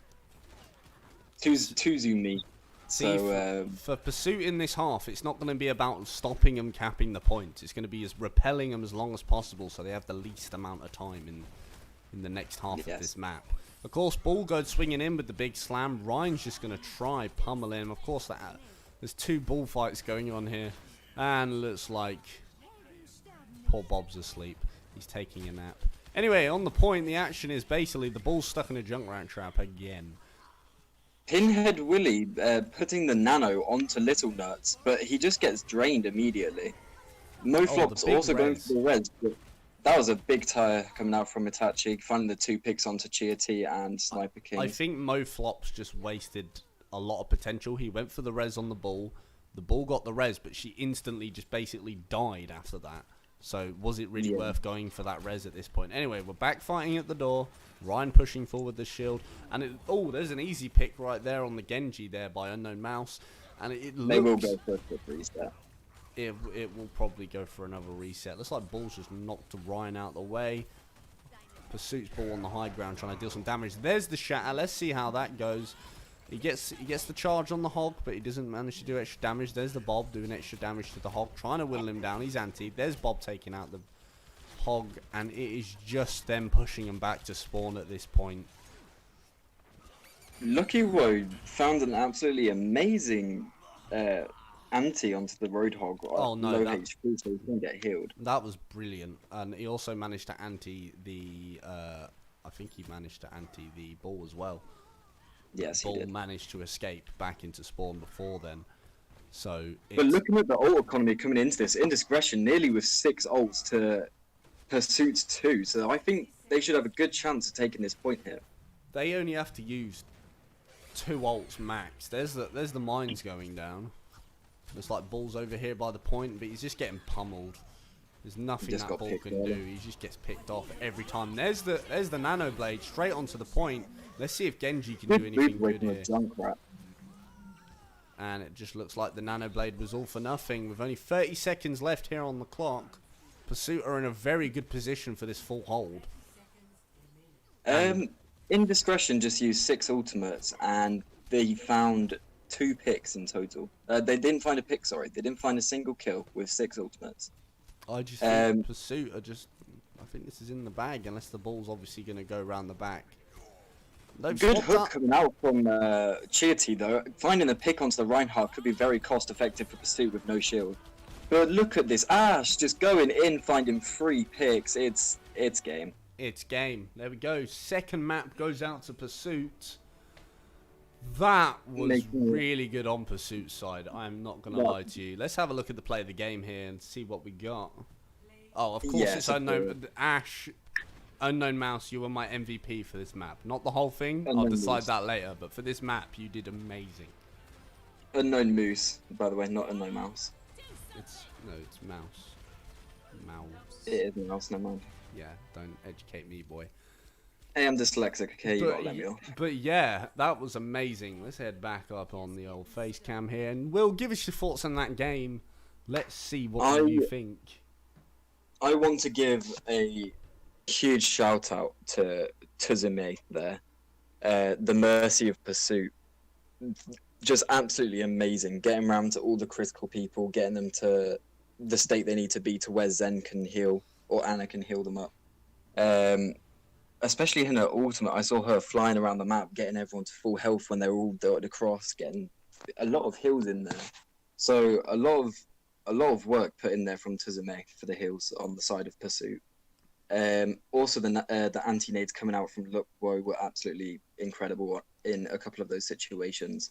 Tuzumi. See, So for Pursuit in this half, it's not going to be about stopping them capping the point. It's going to be as repelling them as long as possible so they have the least amount of time in the next half of this map. Of course, Bull goes swinging in with the big slam. Ryan's just going to try pummeling him. Of course, there's two bullfights going on here. And looks like poor Bob's asleep. He's taking a nap. Anyway, on the point, the action is basically the Bull's stuck in a Junkrat trap again. Pinhead Willie putting the nano onto Little Nuts, but he just gets drained immediately. Moflop's also going for the res, but that was a big tire coming out from Itachi, finding the 2 picks onto Chiati and Sniper King. I think Moflop's just wasted a lot of potential. He went for the res on the Bull. The Bull got the res, but she instantly just basically died after that. So was it really worth going for that res at this point? Anyway, we're back fighting at the door. Ryan pushing forward the shield. And there's an easy pick right there on the Genji there by Unknown Mouse. And it looks... They will go for a quick reset. It will probably go for another reset. Looks like Bull's just knocked Ryan out the way. Pursuit's Bull on the high ground trying to deal some damage. There's the shatter. Let's see how that goes. He gets the charge on the Hog, but he doesn't manage to do extra damage. There's the Bob doing extra damage to the Hog, trying to whittle him down. He's anti. There's Bob taking out the Hog, and it is just them pushing him back to spawn at this point. Lucky Woe found an absolutely amazing anti onto the Roadhog. Oh no, low HP, so he can get healed. That was brilliant, and he also managed to anti the. I think he managed to anti the Bull as well. Yes, Bull he did. managed to escape back into spawn before then. So, but looking at the ult economy coming into this, Indiscretion nearly with 6 ults to Pursuit's 2, so I think they should have a good chance of taking this point here. They only have to use 2 ults max. There's the mines going down. Looks like Bull's over here by the point, but he's just getting pummeled. There's nothing that Bull can do. He just gets picked off every time. There's the Nano Blade straight onto the point. Let's see if Genji can do anything good here. And it just looks like the Nano Blade was all for nothing. With only 30 seconds left here on the clock, Pursuit are in a very good position for this full hold. Indiscretion just used 6 ultimates, and they found 2 picks in total. They didn't find a pick, sorry. They didn't find a single kill with 6 ultimates. I just think Pursuit are just... I think this is in the bag, unless the Bull's obviously going to go around the back. Good hook coming out from Chiati, though. Finding a pick onto the Reinhardt could be very cost-effective for Pursuit with no shield. But look at this. Ash just going in, finding 3 picks. It's game. It's game. There we go. Second map goes out to Pursuit. That was really good on Pursuit's side. I'm not going to lie to you. Let's have a look at the play of the game here and see what we got. Oh, of course it's Unknown. Ash, Unknown Mouse, you were my MVP for this map. Not the whole thing. I'll decide that later. But for this map, you did amazing. Unknown Moose, by the way, not Unknown Mouse. It's Mouse. Mouse. It is Mouse, no mind. Yeah, don't educate me, boy. Hey, I'm dyslexic, okay? You gotta let me off. But yeah, that was amazing. Let's head back up on the old face cam here, and Will, give us your thoughts on that game. Let's see what you think. I want to give a huge shout out to Tuzumi there. The Mercy of Pursuit. Just absolutely amazing. Getting around to all the critical people, getting them to the state they need to be to where Zen can heal, or Anna can heal them up. Especially in her ultimate, I saw her flying around the map, getting everyone to full health when they're all dotted across, getting a lot of heals in there. So a lot of work put in there from Tuzumi for the heals on the side of Pursuit. Also, the anti-nades coming out from Luckboy were absolutely incredible in a couple of those situations.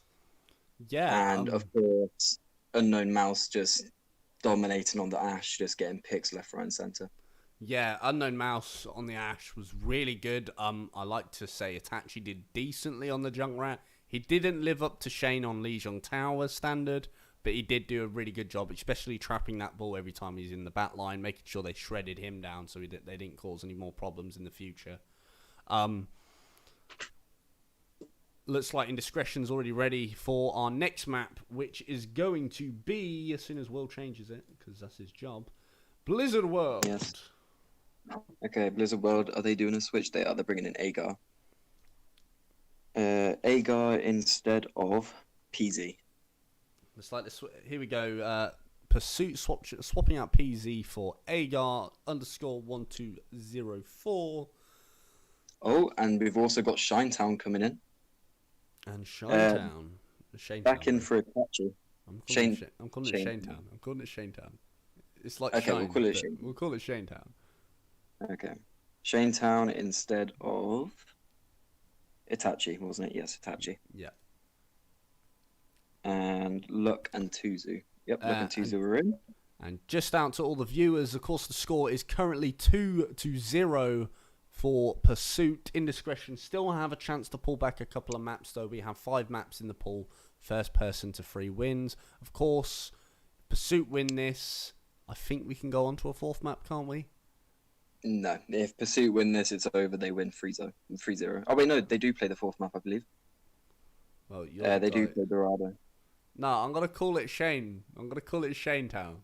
Yeah. And of course, Unknown Mouse just dominating on the Ash, just getting picks left, right, and center. Yeah, Unknown Mouse on the Ash was really good. I like to say Itachi did decently on the Junkrat. He didn't live up to Shane on Lijiang Tower standard, but he did do a really good job, especially trapping that Bull every time he's in the back line, making sure they shredded him down so they didn't cause any more problems in the future. looks like Indiscretion's already ready for our next map, which is going to be, as soon as Will changes it, because that's his job, Blizzard World. Yes. Okay, Blizzard World, are they doing a switch? They are. They're bringing in Agar. Agar instead of PZ. It's like this. Here we go. Pursuit swapping out PZ for Agar _1204. Oh, and we've also got Shinetown coming in. And Shinetown. Back in for Itachi. I'm Shane- calling it Shinetown. I'm calling it Shinetown. It's like Okay, Shine, we'll call it but Shane. we'll call it Shinetown. Okay. Shinetown instead of Itachi, wasn't it? Yes, Itachi. Yeah. And Luck and Tuzu. Yep, Luck and Tuzu are in. And just out to all the viewers, of course, the score is currently 2-0 for Pursuit. Indiscretion still have a chance to pull back a couple of maps, though. We have 5 maps in the pool. First person to 3 wins. Of course, Pursuit win this. I think we can go on to a 4th map, can't we? No, if Pursuit win this, it's over. They win 3-0. Oh, wait, no, they do play the 4th map, I believe. Well, you're they do play Dorado. No, I'm gonna call it Shane. I'm gonna call it Shanetown.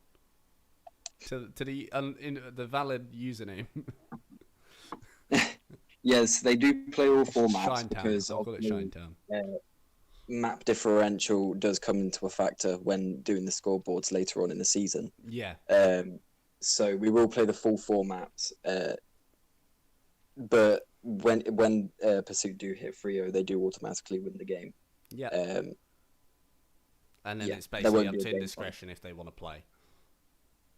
To the valid username. Yes, they do play all 4 maps Shinetown. because I'll call it Shinetown. Map differential does come into a factor when doing the scoreboards later on in the season. Yeah. So we will play the full 4 maps. But when Pursuit do hit 3-0, they do automatically win the game. Yeah. And then yeah, it's there basically won't up be a to game Indiscretion if they want to play.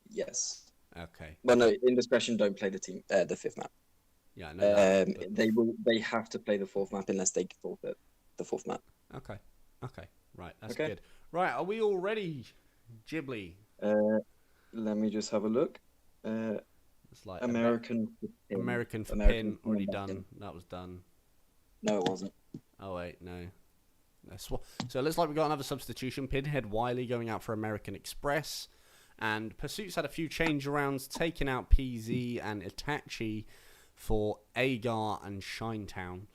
Yes. Okay. Well, no, Indiscretion don't play the 5th map. Yeah, I know that, but... They have to play the 4th map unless they forfeit the 4th map. Okay. Right, that's Okay. good. Right, are we all ready, Ghibli? Let me just have a look. It's like American for American pin, already for done. pin. That was done. No, it wasn't. Oh wait, no. So it looks like we've got another substitution. Pinhead Wiley going out for American Express. And Pursuit's had a few change arounds, taking out PZ and Itachi for Agar and Shinetown.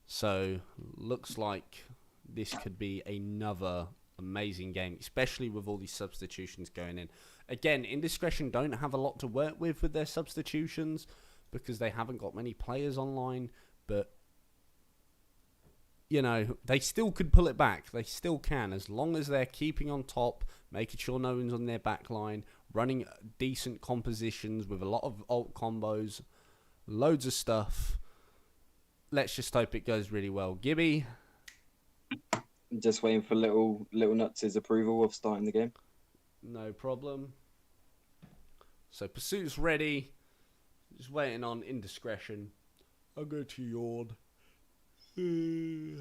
So looks like this could be another amazing game, especially with all these substitutions going in. Again, Indiscretion don't have a lot to work with their substitutions because they haven't got many players online, but you know, they still could pull it back. They still can, as long as they're keeping on top, making sure no one's on their back line, running decent compositions with a lot of alt combos, loads of stuff. Let's just hope it goes really well. Gibby? Just waiting for little Nuts' approval of starting the game. No problem. So Pursuit's ready. Just waiting on Indiscretion. I'll go to yawn. Hey,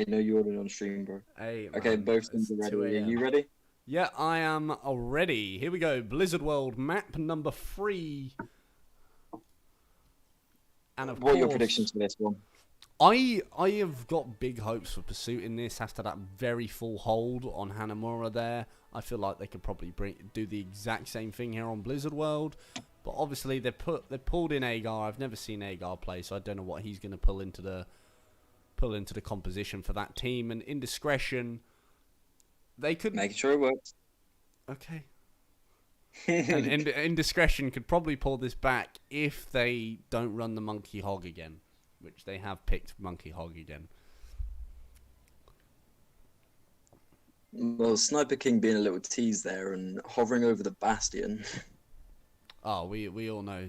no yawning on stream, bro. Hey, okay, man, both teams it's are 2 ready. Are a.m. you ready? Yeah, I am ready. Here we go. Blizzard World map number 3. And of What are your course, predictions for this one? I have got big hopes for Pursuit in this. After that very full hold on Hanamura there, I feel like they could probably do the exact same thing here on Blizzard World. But obviously they pulled in Agar. I've never seen Agar play, so I don't know what he's going to pull into the composition for that team. And Indiscretion, they could Making sure it works. Okay. And Indiscretion could probably pull this back if they don't run the Monkey Hog again, which they have picked Monkey Hog again. Well, Sniper King being a little tease there and hovering over the Bastion. Oh, we all know.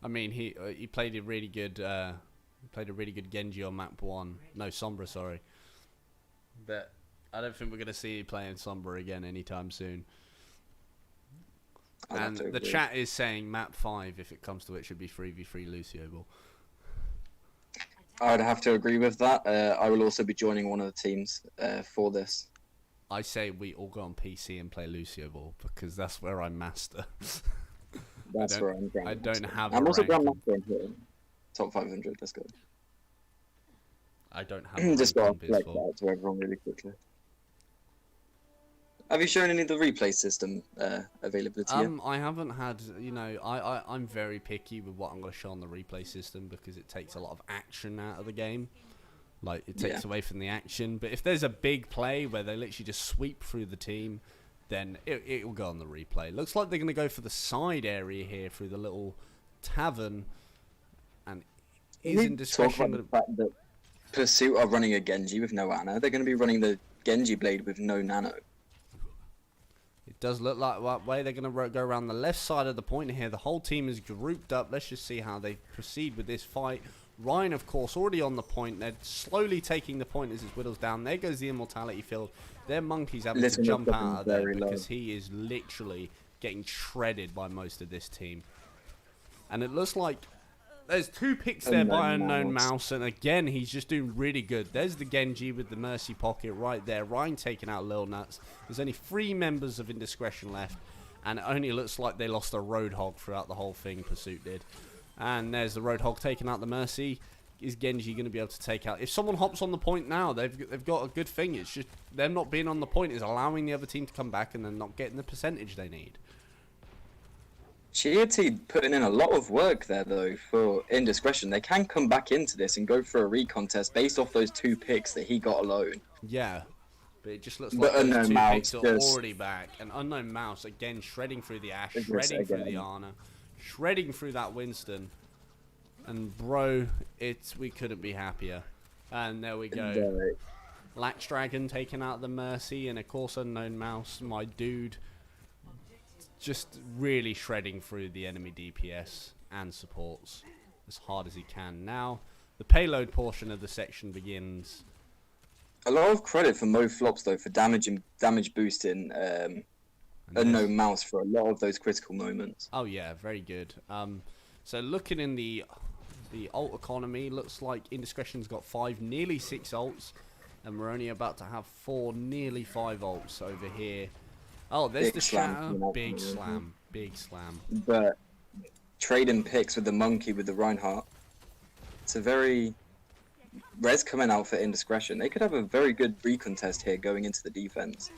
I mean, he played a really good Genji on map 1. No, Sombra, sorry. But I don't think we're gonna see you playing Sombra again anytime soon. And the chat is saying map 5, if it comes to it, should be 3v3 Lucio Ball. I'd have to agree with that. I will also be joining one of the teams for this. I say we all go on PC and play Lucio Ball because that's where I'm master. That's where I'm Grandmaster. I don't have I'm a also rank. Grandmaster in here. Top 500, let's go. I don't have a Just rank got on to flex PS4. that out to everyone really quickly. Have you shown any of the replay system availability yet? I haven't had, I'm very picky with what I'm going to show on the replay system because it takes a lot of action out of the game. Like, it takes away from the action. But if there's a big play where they literally just sweep through the team, then it will go on the replay. Looks like they're going to go for the side area here through the little tavern. And is Indiscretion talk about the fact that Pursuit are running a Genji with no Ana? They're going to be running the Genji blade with no Nano. It does look like that way. They're going to go around the left side of the point here. The whole team is grouped up. Let's just see how they proceed with this fight. Ryan, of course, already on the point. They're slowly taking the point as it whittles down. There goes the immortality field. Their monkey's having to jump out of there because he is literally getting shredded by most of this team. And it looks like there's 2 picks there by Unknown Mouse, and again, he's just doing really good. There's the Genji with the Mercy Pocket right there. Ryan taking out Lil Nuts. There's only 3 members of Indiscretion left, and it only looks like they lost a Roadhog throughout the whole thing, Pursuit did. And there's the Roadhog taking out the Mercy. Is Genji going to be able to take out? If someone hops on the point now, they've got a good thing. It's just them not being on the point is allowing the other team to come back and then not getting the percentage they need. Chieti putting in a lot of work there, though, for Indiscretion. They can come back into this and go for a recontest based off those 2 picks that he got alone. Yeah, but it just looks like those 2 picks are already back. And Unknown Mouse, again, shredding through the Ashe, shredding through the Ana, shredding through that Winston. And, bro, we couldn't be happier. And there we go. Lax Dragon taking out the Mercy, and, of course, Unknown Mouse, my dude, just really shredding through the enemy DPS and supports as hard as he can. Now, the payload portion of the section begins. A lot of credit for Mo Flops, though, for damage boosting Unknown Mouse for a lot of those critical moments. Oh, yeah, very good. So looking in the ult economy, looks like Indiscretion's got 5, nearly 6 ults, and we're only about to have 4, nearly 5 ults over here. Oh, there's the shatter. Big slam. Big slam. But trading picks with the monkey with the Reinhardt. It's a very... Res coming out for Indiscretion. They could have a very good recontest here going into the defense.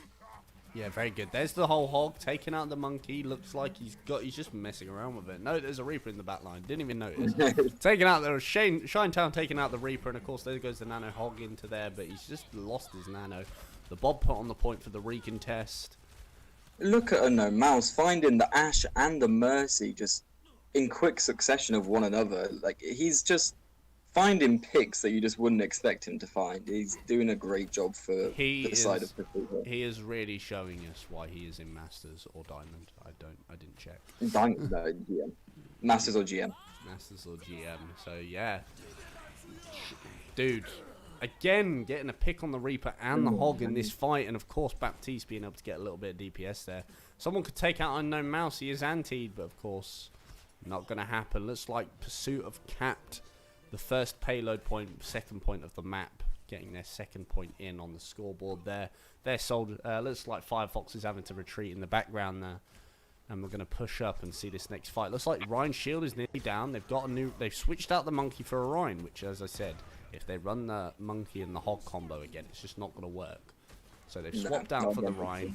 Yeah, very good. There's the whole hog taking out the monkey. Looks like he's just messing around with it. No, there's a Reaper in the back line. Didn't even notice. Taking out the Shinetown taking out the Reaper, and of course there goes the Nano hog into there, but he's just lost his Nano. The Bob put on the point for the recontest. Look at Unknown Mouse finding the Ashe and the Mercy just in quick succession of one another. Like, he's just finding picks that you just wouldn't expect him to find. He's doing a great job for the side of Pursuit. He is really showing us why he is in Masters or Diamond. I didn't check. Diamond, no, GM. Masters or GM. Masters or GM. So yeah, dude. Again, getting a pick on the Reaper and the Hog in this fight, and of course Baptiste being able to get a little bit of DPS there. Someone could take out Unknown Mouse. He is antied, but of course, not going to happen. Looks like Pursuit have capped the first payload point, second point of the map, getting their second point in on the scoreboard there. They're sold. Looks like Firefox is having to retreat in the background there, and we're going to push up and see this next fight. Looks like Ryan's shield is nearly down. They've switched out the monkey for a Ryan, which, as I said, if they run the monkey and the hog combo again, it's just not going to work. So they've swapped out for the Ryan.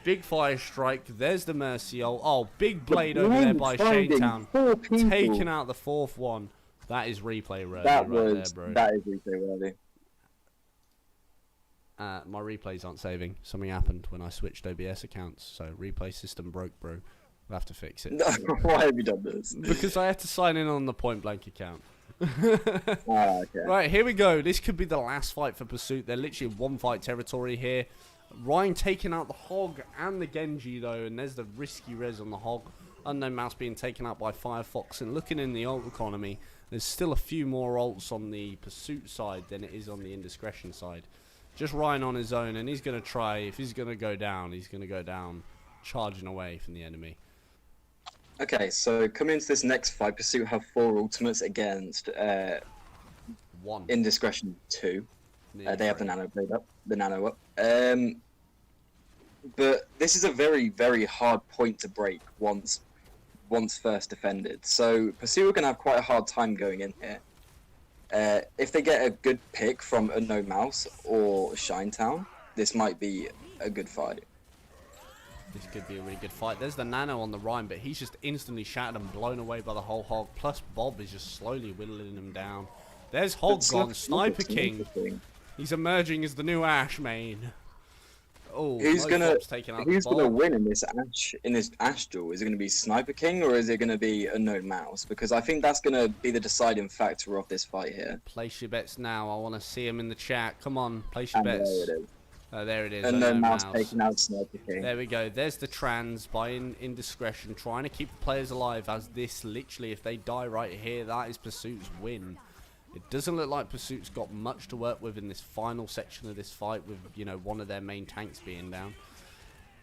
Big fire strike. There's the Mercy ult. Oh, big blade over there by Shinetown, taking out the 4th one. That is replay worthy right there, bro. That is replay worthy. My replays aren't saving. Something happened when I switched OBS accounts, so replay system broke, bro. We'll have to fix it. Why have you done this? Because I had to sign in on the PointBlank account. Okay. Right, here we go. This could be the last fight for Pursuit. They're literally one fight territory here. Ryan taking out the Hog and the Genji, though, and there's the risky res on the Hog. Unknown Mouse being taken out by Firefox, and looking in the ult economy, there's still a few more ults on the Pursuit side than it is on the Indiscretion side. Just Ryan on his own, and he's going to try, if he's going to go down, he's going to go down charging away from the enemy. Okay, so coming into this next fight, Pursuit have 4 ultimates against 1. Indiscretion 2. They have the Nano blade up, the Nano up. But this is a very, very hard point to break once first defended. So Pursuit are going to have quite a hard time going in here. If they get a good pick from Unknown Mouse or Shinetown, this might be a good fight. This could be a really good fight. There's the Nano on the Rhine, but he's just instantly shattered and blown away by the whole Hog. Plus, Bob is just slowly whittling him down. There's Hog gone. Sniper King. He's emerging as the new Ash main. Oh, who's gonna Bob. win in this Ash duel? Is it gonna be Sniper King or is it gonna be Unknown Mouse? Because I think that's gonna be the deciding factor of this fight here. Place your bets now. I want to see him in the chat. Come on, place your bets. There it is. Oh, there it is. Unknown Mouse taking out Sniper King. There we go. There's the trans by Indiscretion, trying to keep the players alive. As this, literally, if they die right here, that is Pursuit's win. It doesn't look like Pursuit's got much to work with in this final section of this fight, with, you know, one of their main tanks being down.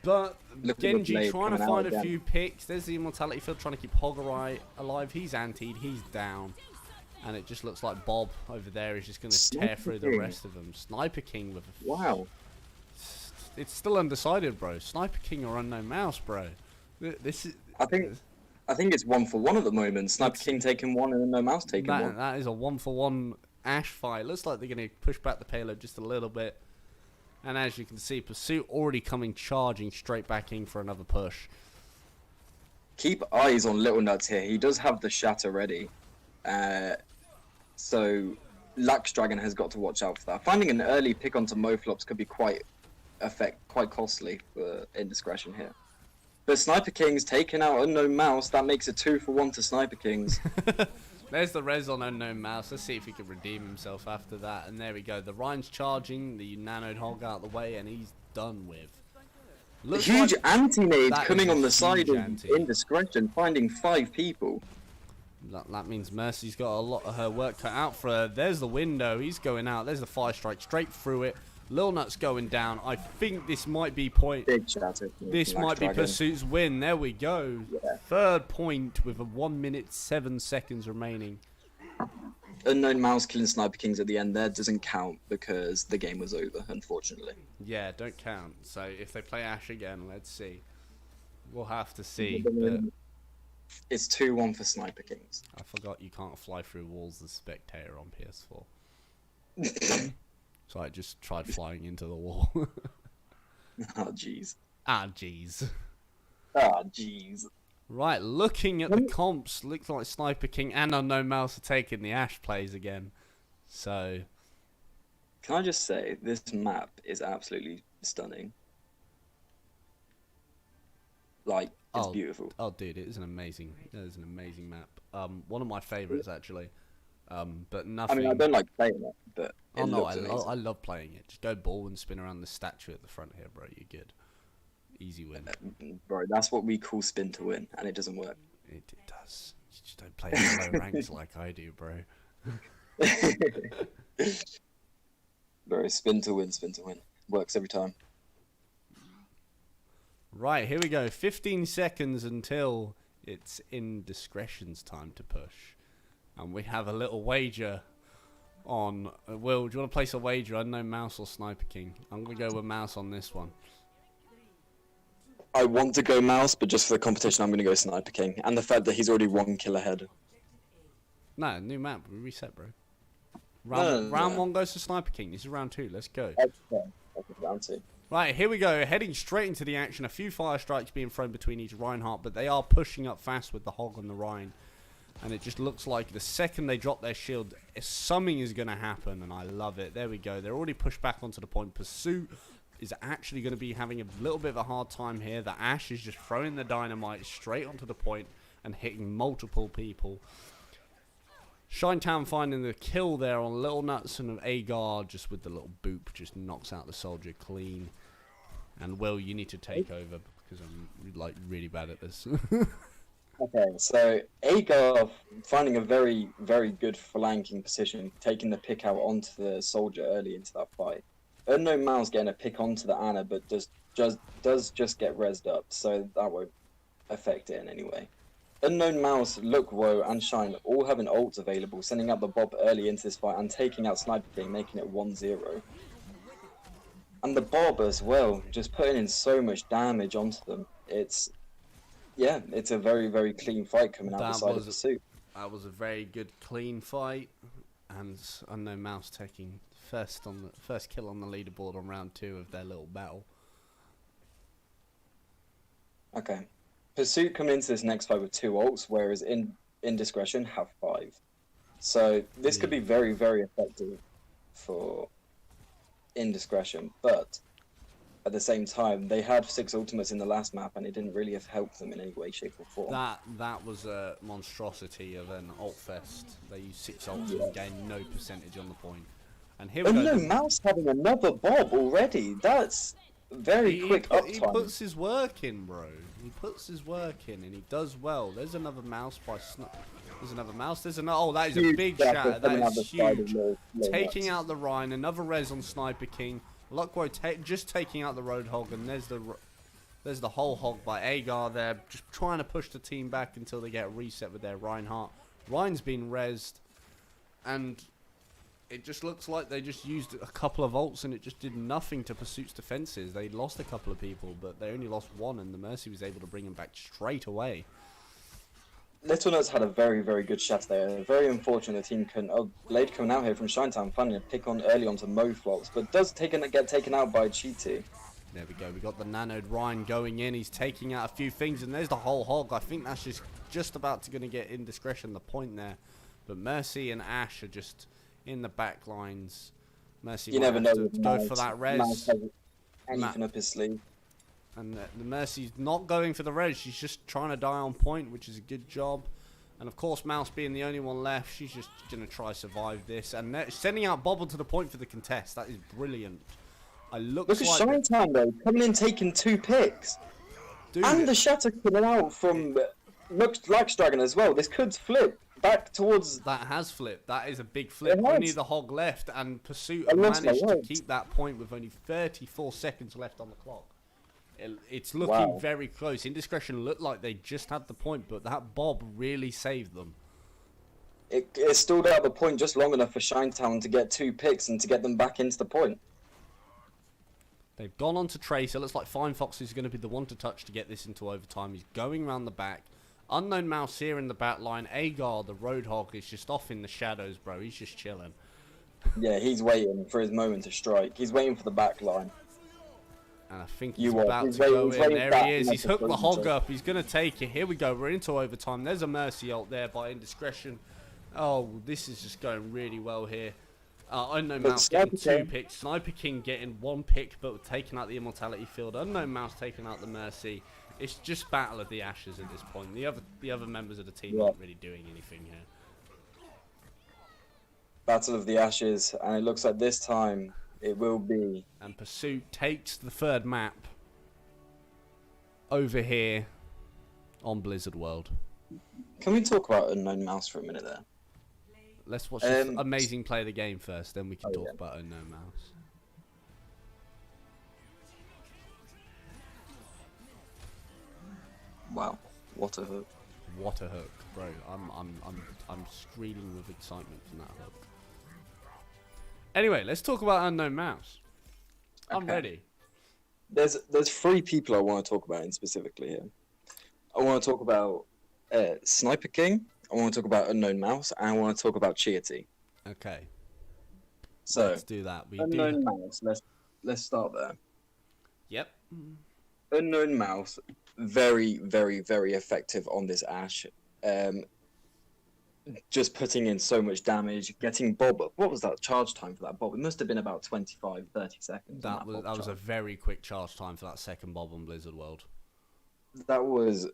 But Genji trying to find a few picks. There's the Immortality Field trying to keep Hogarai alive. He's antied. He's down. And it just looks like Bob over there is just going to tear through the rest of them. Sniper King with a... Wow. It's still undecided, bro. Sniper King or Unknown Mouse, bro. This is... I think it's 1-for-1 at the moment. Sniper King taking one and Unknown Mouse taking one. That is a 1-for-1 Ash fight. Looks like they're going to push back the payload just a little bit. And as you can see, Pursuit already coming charging straight back in for another push. Keep eyes on Little Nuts here. He does have the shatter ready. So Lux Dragon has got to watch out for that. Finding an early pick onto Moflops could be quite costly for Indiscretion here. But Sniper King's taking out Unknown Mouse. That makes it 2-for-1 to Sniper Kings. There's the res on Unknown Mouse. Let's see if he can redeem himself after that. And there we go. The Rhine's charging. The Nanoed Hog out of the way. And he's done with. Looks huge like anti-nade coming on the side of Indiscretion. Finding 5 people. That means Mercy's got a lot of her work cut out for her. There's the window. He's going out. There's the fire strike straight through it. Lil Nut's going down. I think this might be This might be Pursuit's win. There we go. Yeah. Third point with a 1 minute 7 seconds remaining. Unknown Mouse killing Sniper Kings at the end there doesn't count because the game was over, unfortunately. Yeah, don't count. So if they play Ash again, let's see. We'll have to see. It's 2-1 for Sniper Kings. I forgot you can't fly through walls as spectator on PS4. So I just tried flying into the wall. Oh, jeez. Ah, jeez. Ah, jeez. Right, looking at the comps, looks like Sniper King and Unknown Mouse are taking the Ash plays again. So... Can I just say, this map is absolutely stunning. Like, it's beautiful. Oh, dude, it is an amazing map. One of my favourites, actually. But nothing... I mean, I don't like playing it, but oh no, I love playing it. Just go ball and spin around the statue at the front here, bro. You're good. Easy win. Bro, that's what we call spin to win, and it doesn't work. It does. You just don't play in low ranks like I do, bro. Bro, spin to win. Works every time. Right, here we go. 15 seconds until it's Indiscretion's time to push. And we have a little wager on... Will, do you want to place a wager? Unknown Mouse or Sniper King? I'm going to go with Mouse on this one. I want to go Mouse, but just for the competition, I'm going to go Sniper King. And the fact that he's already 1 kill ahead. No, new map. We reset, bro. Round 1 goes to Sniper King. This is round 2. Let's go. Okay, round 2. Right, here we go. Heading straight into the action. A few fire strikes being thrown between each Reinhardt, but they are pushing up fast with the Hog and the Rhine. And it just looks like the second they drop their shield, something is going to happen, and I love it. There we go. They're already pushed back onto the point. Pursuit is actually going to be having a little bit of a hard time here. The Ash is just throwing the dynamite straight onto the point and hitting multiple people. Shinetown finding the kill there on Little Nuts, and Agar just with the little boop just knocks out the soldier clean. And Will, you need to take over because I'm like really bad at this. Okay, so Agar finding a very, very good flanking position, taking the pick out onto the soldier early into that fight. Unknown Mouse getting a pick onto the Ana, but does just get rezzed up, so that won't affect it in any way. Unknown Mouse, Lookwo, and Shine all having ults available, sending out the Bob early into this fight and taking out Sniper King, making it 1-0. And the Bob as well, just putting in so much damage onto them. It's a very, very clean fight coming out the side of Pursuit. That was a very good, clean fight, and Unknown Mouse taking first kill on the leaderboard on round 2 of their little battle. Okay. Pursuit coming into this next fight with 2 ults, whereas Indiscretion have 5. So this could be very, very effective for Indiscretion, but at the same time, they had 6 ultimates in the last map, and it didn't really have helped them in any way, shape, or form. That was a monstrosity of an ult fest. They used 6 ults and gained no percentage on the point. And here we go. No, Mouse having another Bob already. That's very quick uptime. He puts his work in, bro. He puts his work in, and he does well. There's another Mouse by There's another Mouse. There's another. Oh, that is a big shatter. That is huge. Taking out the Rhine. Another res on Sniper King. Luckwell just taking out the Roadhog, and there's the whole hog by Agar there, just trying to push the team back until they get a reset with their Reinhardt. Rhine's been rezzed, and it just looks like they just used a couple of ults and it just did nothing to Pursuit's defenses. They lost a couple of people, but they only lost one, and the Mercy was able to bring him back straight away. Little Nuts had a very, very good shot there. Very unfortunate the team couldn't. Oh, Blade coming out here from Shinetown, finding a pick on early onto Moflops, but does get taken out by Cheaty. There we go. We got the nanoed Ryan going in. He's taking out a few things, and there's the whole hog. I think that's just about to going to get Indiscretion the point there. But Mercy and Ash are just in the back lines. Mercy, you never know. To go for that res. Anything up his sleeve. And the Mercy's not going for the res. She's just trying to die on point, which is a good job. And of course, Mouse being the only one left, she's just going to try to survive this. And sending out Bobble to the point for the contest. That is brilliant. Look at Shinetown though, coming in taking 2 picks. Dude, and the shatter coming out from Lux Dragon as well. This could flip back towards... That has flipped. That is a big flip. Only the hog left, and Pursuit managed to keep that point with only 34 seconds left on the clock. It's looking very close. Indiscretion looked like they just had the point, but that Bob really saved them. It stalled out the point just long enough for Shinetown to get 2 picks and to get them back into the point. They've gone on to Tracer. Looks like Fine Fox is going to be the one to touch to get this into overtime. He's going around the back. Unknown Mouse here in the back line. Agar, the Roadhog, is just off in the shadows, bro. He's just chilling. Yeah, he's waiting for his moment to strike. He's waiting for the back line. And I think he's about to go in. There he is. He's hooked the hog up. He's going to take it. Here we go. We're into overtime. There's a Mercy ult there by Indiscretion. Oh, this is just going really well here. Unknown Mouse getting 2 picks. Sniper King getting 1 pick, but taking out the Immortality Field. Unknown Mouse taking out the Mercy. It's just Battle of the Ashes at this point. The other members of the team aren't really doing anything here. Battle of the Ashes, and it looks like this time it will be. And Pursuit takes the 3rd map over here on Blizzard World. Can we talk about Unknown Mouse for a minute there? Let's watch this amazing play of the game first, then we can talk about Unknown Mouse. Wow, what a hook! What a hook, bro! I'm screaming with excitement from that hook. Anyway, let's talk about Unknown Mouse. I'm ready. There's 3 people I want to talk about specifically here. I want to talk about Sniper King. I want to talk about Unknown Mouse, and I want to talk about Cheaty. Okay. So let's do that. Unknown Mouse. Let's start there. Yep. Unknown Mouse, very, very, very effective on this Ash. Just putting in so much damage, getting Bob. What was that charge time for that Bob? It must have been about 25, 30 seconds. That was a very quick charge time for that second Bob on Blizzard World. That was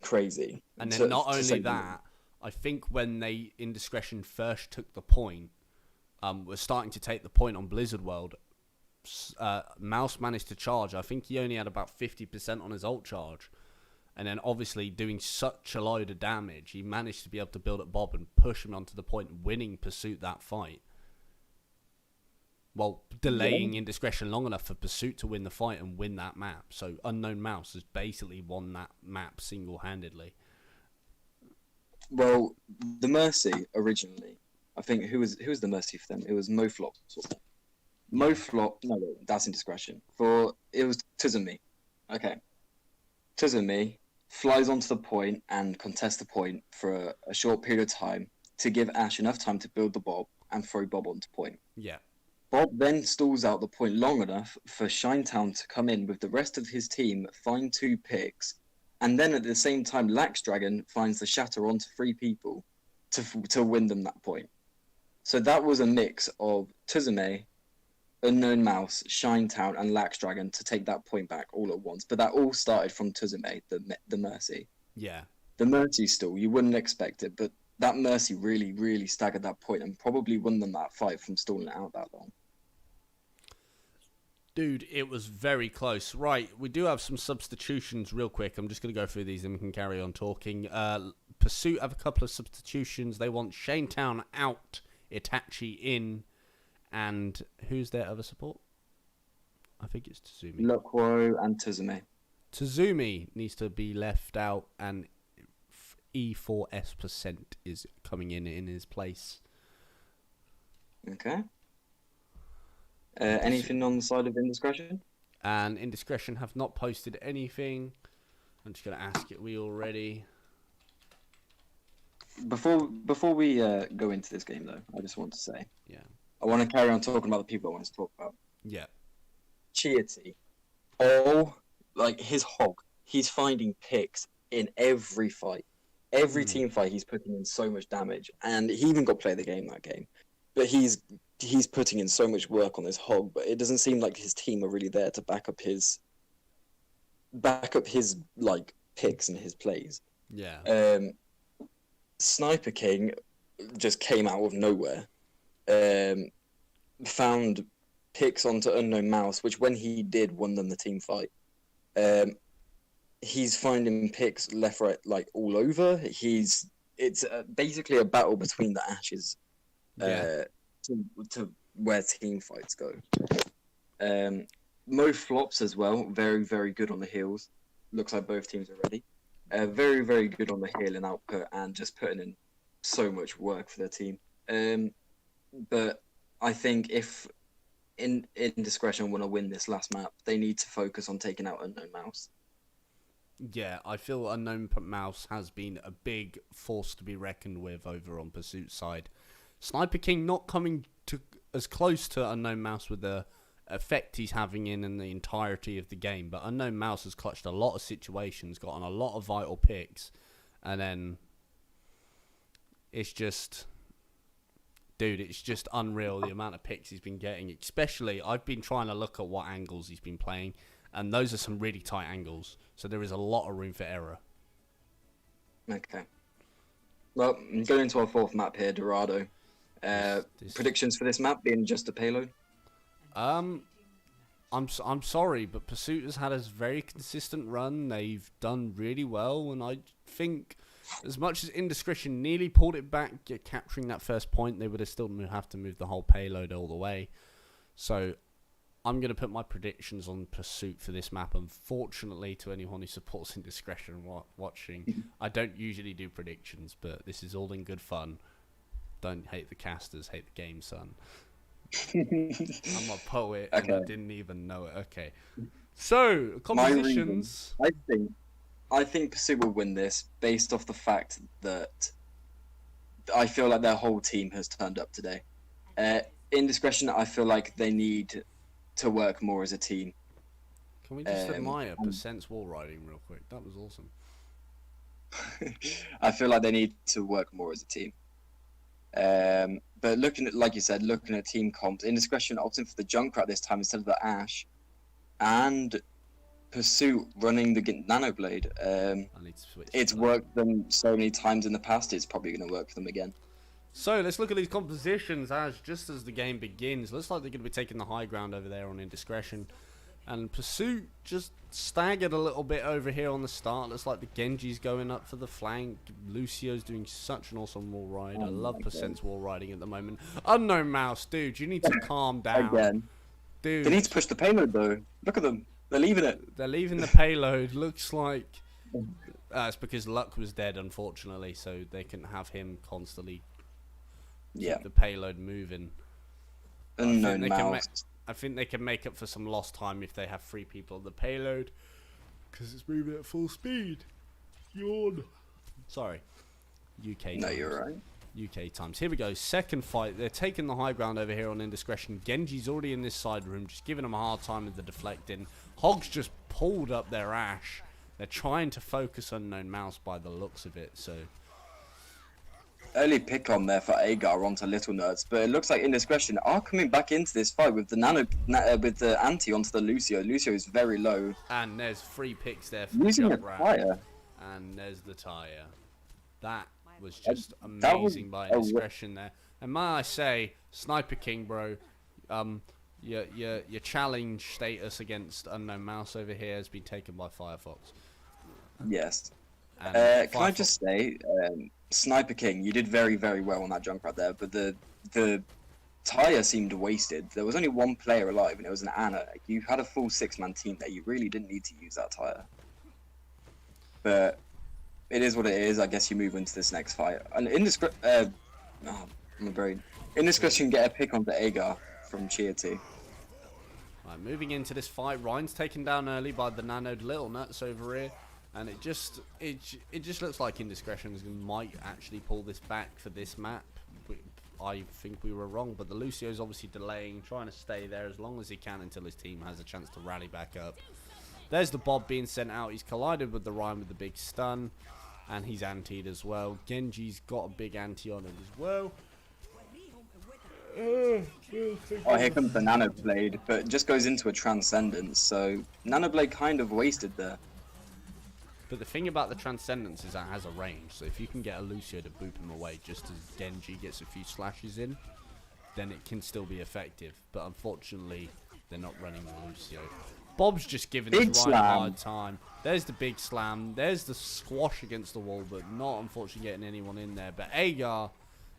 crazy. And then not only that, I think when Indiscretion first took the point, was starting to take the point on Blizzard World, Mouse managed to charge. I think he only had about 50% on his ult charge. And then obviously doing such a load of damage, he managed to be able to build up Bob and push him onto the point, winning Pursuit that fight. Well, delaying Indiscretion long enough for Pursuit to win the fight and win that map. So Unknown Mouse has basically won that map single-handedly. Well, the Mercy originally, I think who was the Mercy for them? It was Moflop. Moflop, no, that's Indiscretion. It was Tizumi. Okay. Tizumi flies onto the point and contests the point for a short period of time to give Ash enough time to build the Bob and throw Bob onto point. Yeah. Bob then stalls out the point long enough for Shinetown to come in with the rest of his team, find 2 picks, And then at the same time, Lax Dragon finds the shatter onto 3 people to win them that point. So that was a mix of Tsuzume, Unknown Mouse, Shinetown, and Lax Dragon to take that point back all at once. But that all started from Tsuzume, the Mercy. Yeah. The Mercy stall, you wouldn't expect it, but that Mercy really, really staggered that point and probably won them that fight from stalling it out that long. Dude, it was very close. Right, we do have some substitutions real quick. I'm just going to go through these and we can carry on talking. Pursuit have a couple of substitutions. They want Shinetown out, Itachi in, and who's their other support? I think it's Tazumi. Luckwo and Tsuzume. Tazumi needs to be left out, and E4S% is coming in his place. Okay. Anything on the side of Indiscretion? And Indiscretion have not posted anything. I'm just going to ask it. We already... Before we go into this game, though, I just want to say... Yeah. I want to carry on talking about the people I want to talk about. Yeah. Chieti. Oh, like his hog. He's finding picks in every fight. Every team fight, he's putting in so much damage. And he even got play of the game that game. But he's putting in so much work on this hog, but it doesn't seem like his team are really there to back up his like picks and his plays. Yeah. Sniper King just came out of nowhere. Found picks onto Unknown Mouse, which when he did won them the team fight. He's finding picks left, right, like all over. It's basically a battle between the ashes. To where team fights go. Mo flops as well. Very, very good on the heals. Looks like both teams are ready. Very, very good on the healing output and just putting in so much work for their team. But I think if Indiscretion want to win this last map, they need to focus on taking out Unknown Mouse. Yeah, I feel Unknown Mouse has been a big force to be reckoned with over on Pursuit's side. Sniper King not coming to as close to Unknown Mouse with the effect he's having in the entirety of the game, but Unknown Mouse has clutched a lot of situations, gotten a lot of vital picks, and then it's just... Dude, it's just unreal the amount of picks he's been getting. Especially, I've been trying to look at what angles he's been playing, and those are some really tight angles. So there is a lot of room for error. Okay. Well, going into our fourth map here, Dorado. Predictions for this map being just a payload? I'm sorry, but Pursuit has had a very consistent run. They've done really well, and I think... As much as Indiscretion nearly pulled it back, capturing that first point, they would have still have to move the whole payload all the way. So I'm going to put my predictions on Pursuit for this map. Unfortunately, to anyone who supports Indiscretion watching, I don't usually do predictions, but this is all in good fun. Don't hate the casters, hate the game, son. I'm a poet, and I didn't even know it. Okay. So, compositions... I think Pursuit will win this based off the fact that I feel like their whole team has turned up today. Indiscretion, I feel like they need to work more as a team. Can we just admire Percent's wall riding real quick? That was awesome. I feel like they need to work more as a team. But looking at, like you said, looking at team comps, Indiscretion opting for the Junkrat this time instead of the Ash, and Pursuit running the Nanoblade. It's worked them so many times in the past, it's probably going to work for them again. So let's look at these compositions just as the game begins. Looks like they're going to be taking the high ground over there on Indiscretion. And Pursuit just staggered a little bit over here on the start. Looks like the Genji's going up for the flank. Lucio's doing such an awesome wall ride. I love Percent's wall riding at the moment. Unknown Mouse, dude, you need to calm down. Again. Dude. They need to push the payload though. Look at them. They're leaving it. They're leaving the payload. Looks like... it's because Luck was dead, unfortunately, so they can have him constantly keep the payload moving. Unknown Mouse. I think they can make up for some lost time if they have 3 people on the payload, because it's moving at full speed. Yawn. Sorry. UK times. No, you're right. UK times. Here we go. Second fight. They're taking the high ground over here on Indiscretion. Genji's already in this side room, just giving them a hard time with the deflecting. Hogs just pulled up their Ash. They're trying to focus Unknown Mouse by the looks of it, so... Early pick on there for Agar onto Little Nerds, but it looks like Indiscretion are coming back into this fight with the with the anti onto the Lucio. Lucio is very low. And there's 3 picks there for Using the a jump round. fire. And there's the tire. That was just amazing by Indiscretion there. And might I say, Sniper King, bro, your challenge status against Unknown Mouse over here has been taken by Firefox. Yes. And Can I just say, Sniper King, you did very, very well on that jump right there, but the tire seemed wasted. There was only one player alive, and it was an Anna. You had a full 6-man team there. You really didn't need to use that tire. But it is what it is. I guess you move into this next fight. And Indiscretion get a pick onto Agar from Chia 2. Right, moving into this fight, Ryan's taken down early by the nanoed Little Nuts over here. And it just looks like Indiscretion might actually pull this back for this map. I think we were wrong, but the Lucio's obviously delaying, trying to stay there as long as he can until his team has a chance to rally back up. There's the Bob being sent out. He's collided with the Ryan with the big stun, and he's antied as well. Genji's got a big anti on him as well. Oh, here comes the Nanoblade, but it just goes into a Transcendence, so Nanoblade kind of wasted there. But the thing about the Transcendence is that it has a range, so if you can get a Lucio to boop him away just as Genji gets a few slashes in, then it can still be effective. But unfortunately, they're not running the Lucio. Bob's just giving his Ryan a hard time. There's the big slam. There's the squash against the wall, but not unfortunately getting anyone in there. But Agar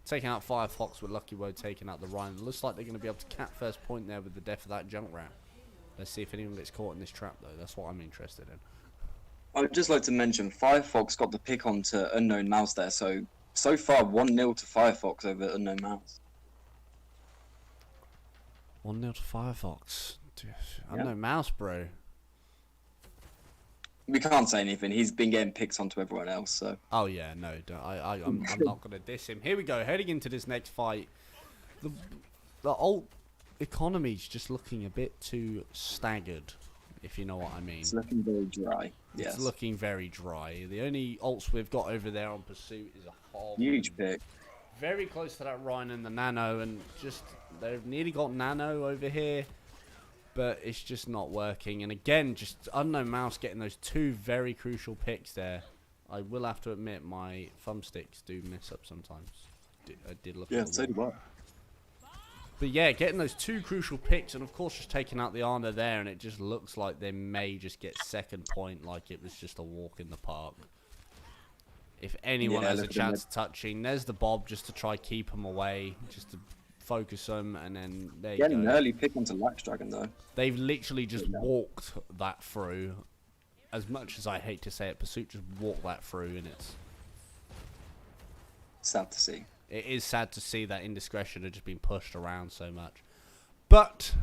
taking out Firefox with Lucky Woe taking out the Ryan. It looks like they're going to be able to cap first point there with the death of that junk rat. Let's see if anyone gets caught in this trap, though. That's what I'm interested in. I would just like to mention, Firefox got the pick onto Unknown Mouse there, so far 1-0 to Firefox over Unknown Mouse. 1-0 to Firefox. Dude, Unknown Mouse, bro. We can't say anything. He's been getting picks onto everyone else, so... Oh, yeah, no. I'm not going to diss him. Here we go. Heading into this next fight. The alt economy's just looking a bit too staggered, if you know what I mean. It's looking very dry. Yes. It's looking very dry. The only alts we've got over there on Pursuit is a Hog. Huge pick. Very close to that Ryan and the Nano, and just they've nearly got Nano over here, but it's just not working. And again, just Unknown Mouse getting those 2 very crucial picks there. I will have to admit my thumbsticks do mess up sometimes. I did look at the so do I. But yeah, getting those 2 crucial picks, and of course just taking out the Ana there, and it just looks like they may just get second point like it was just a walk in the park. If anyone has a chance of touching, there's the Bob just to try keep them away, just to focus them, and then there you go. An early pick onto Lax Dragon though. They've literally just walked that through. As much as I hate to say it, Pursuit just walked that through, and it's sad to see. It is sad to see that Indiscretion had just been pushed around so much. But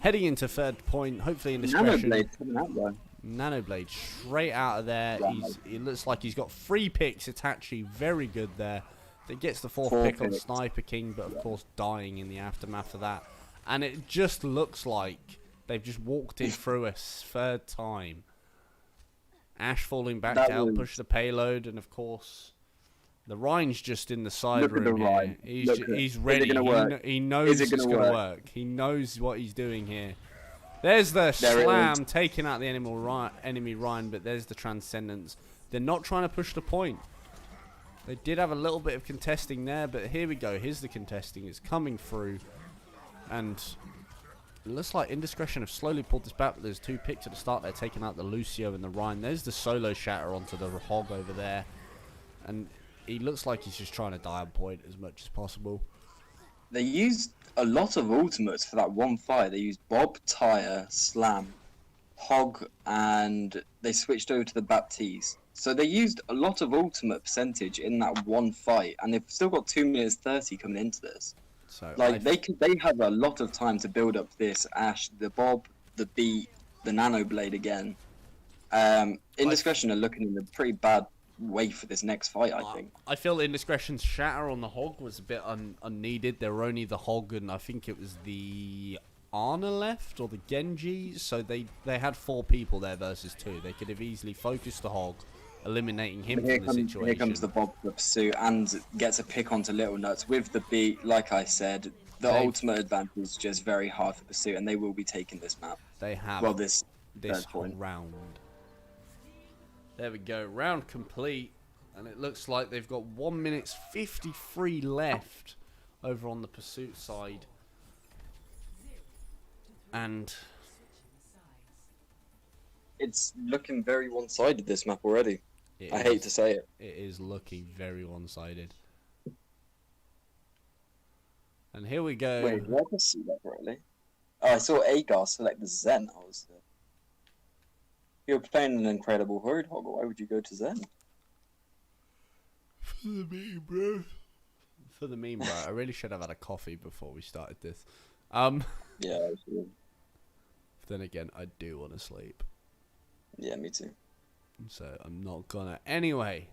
heading into third point, hopefully Indiscretion. Nanoblade coming out though. Nanoblade straight out of there. It looks like he's got 3 picks. It's actually very good there. That gets the 4th pick on Sniper King, but of course dying in the aftermath of that. And it just looks like they've just walked it through a 3rd time. Ash falling back to help push the payload, and of course the Ryan's just in the side room here. He's ready. He knows it's going to work. He knows what he's doing here. There's the slam taking out the enemy Ryan, but there's the Transcendence. They're not trying to push the point. They did have a little bit of contesting there, but here we go. Here's the contesting. It's coming through. And it looks like Indiscretion have slowly pulled this back, but there's 2 picks at the start. They're taking out the Lucio and the Ryan. There's the solo shatter onto the Hog over there. And he looks like he's just trying to die on point as much as possible. They used a lot of ultimates for that one fight. They used Bob, Tire, Slam, Hog, and they switched over to the Baptiste. So they used a lot of ultimate percentage in that one fight, and they've still got 2 minutes 30 coming into this. So like they have a lot of time to build up this Ash, the Bob, the Beat, the Nanoblade again. Indiscretion are looking in a pretty bad way for this next fight, I think. I feel Indiscretion's shatter on the Hog was a bit unneeded. There were only the Hog and I think it was the Ana left, or the Genji, so they had 4 people there versus 2. They could have easily focused the Hog, eliminating him from the situation. Here comes the Bob for pursuit and gets a pick onto Little Nuts with the beat. Like I said, the ultimate advantage is just very hard for pursuit, and they will be taking this map. They have this whole round. There we go, round complete, and it looks like they've got 1 minute 53 left over on the pursuit side. And it's looking very one-sided, this map already. I hate to say it. It is looking very one-sided. And here we go. Wait, did I just see that correctly? Oh, I saw Agar select the Zen. You're playing an incredible Horde Hog. Why would you go to Zen? For the meme, bro. For the meme, bro. I really should have had a coffee before we started this. Yeah, absolutely. Then again, I do want to sleep. Yeah, me too. So I'm not gonna. Anyway,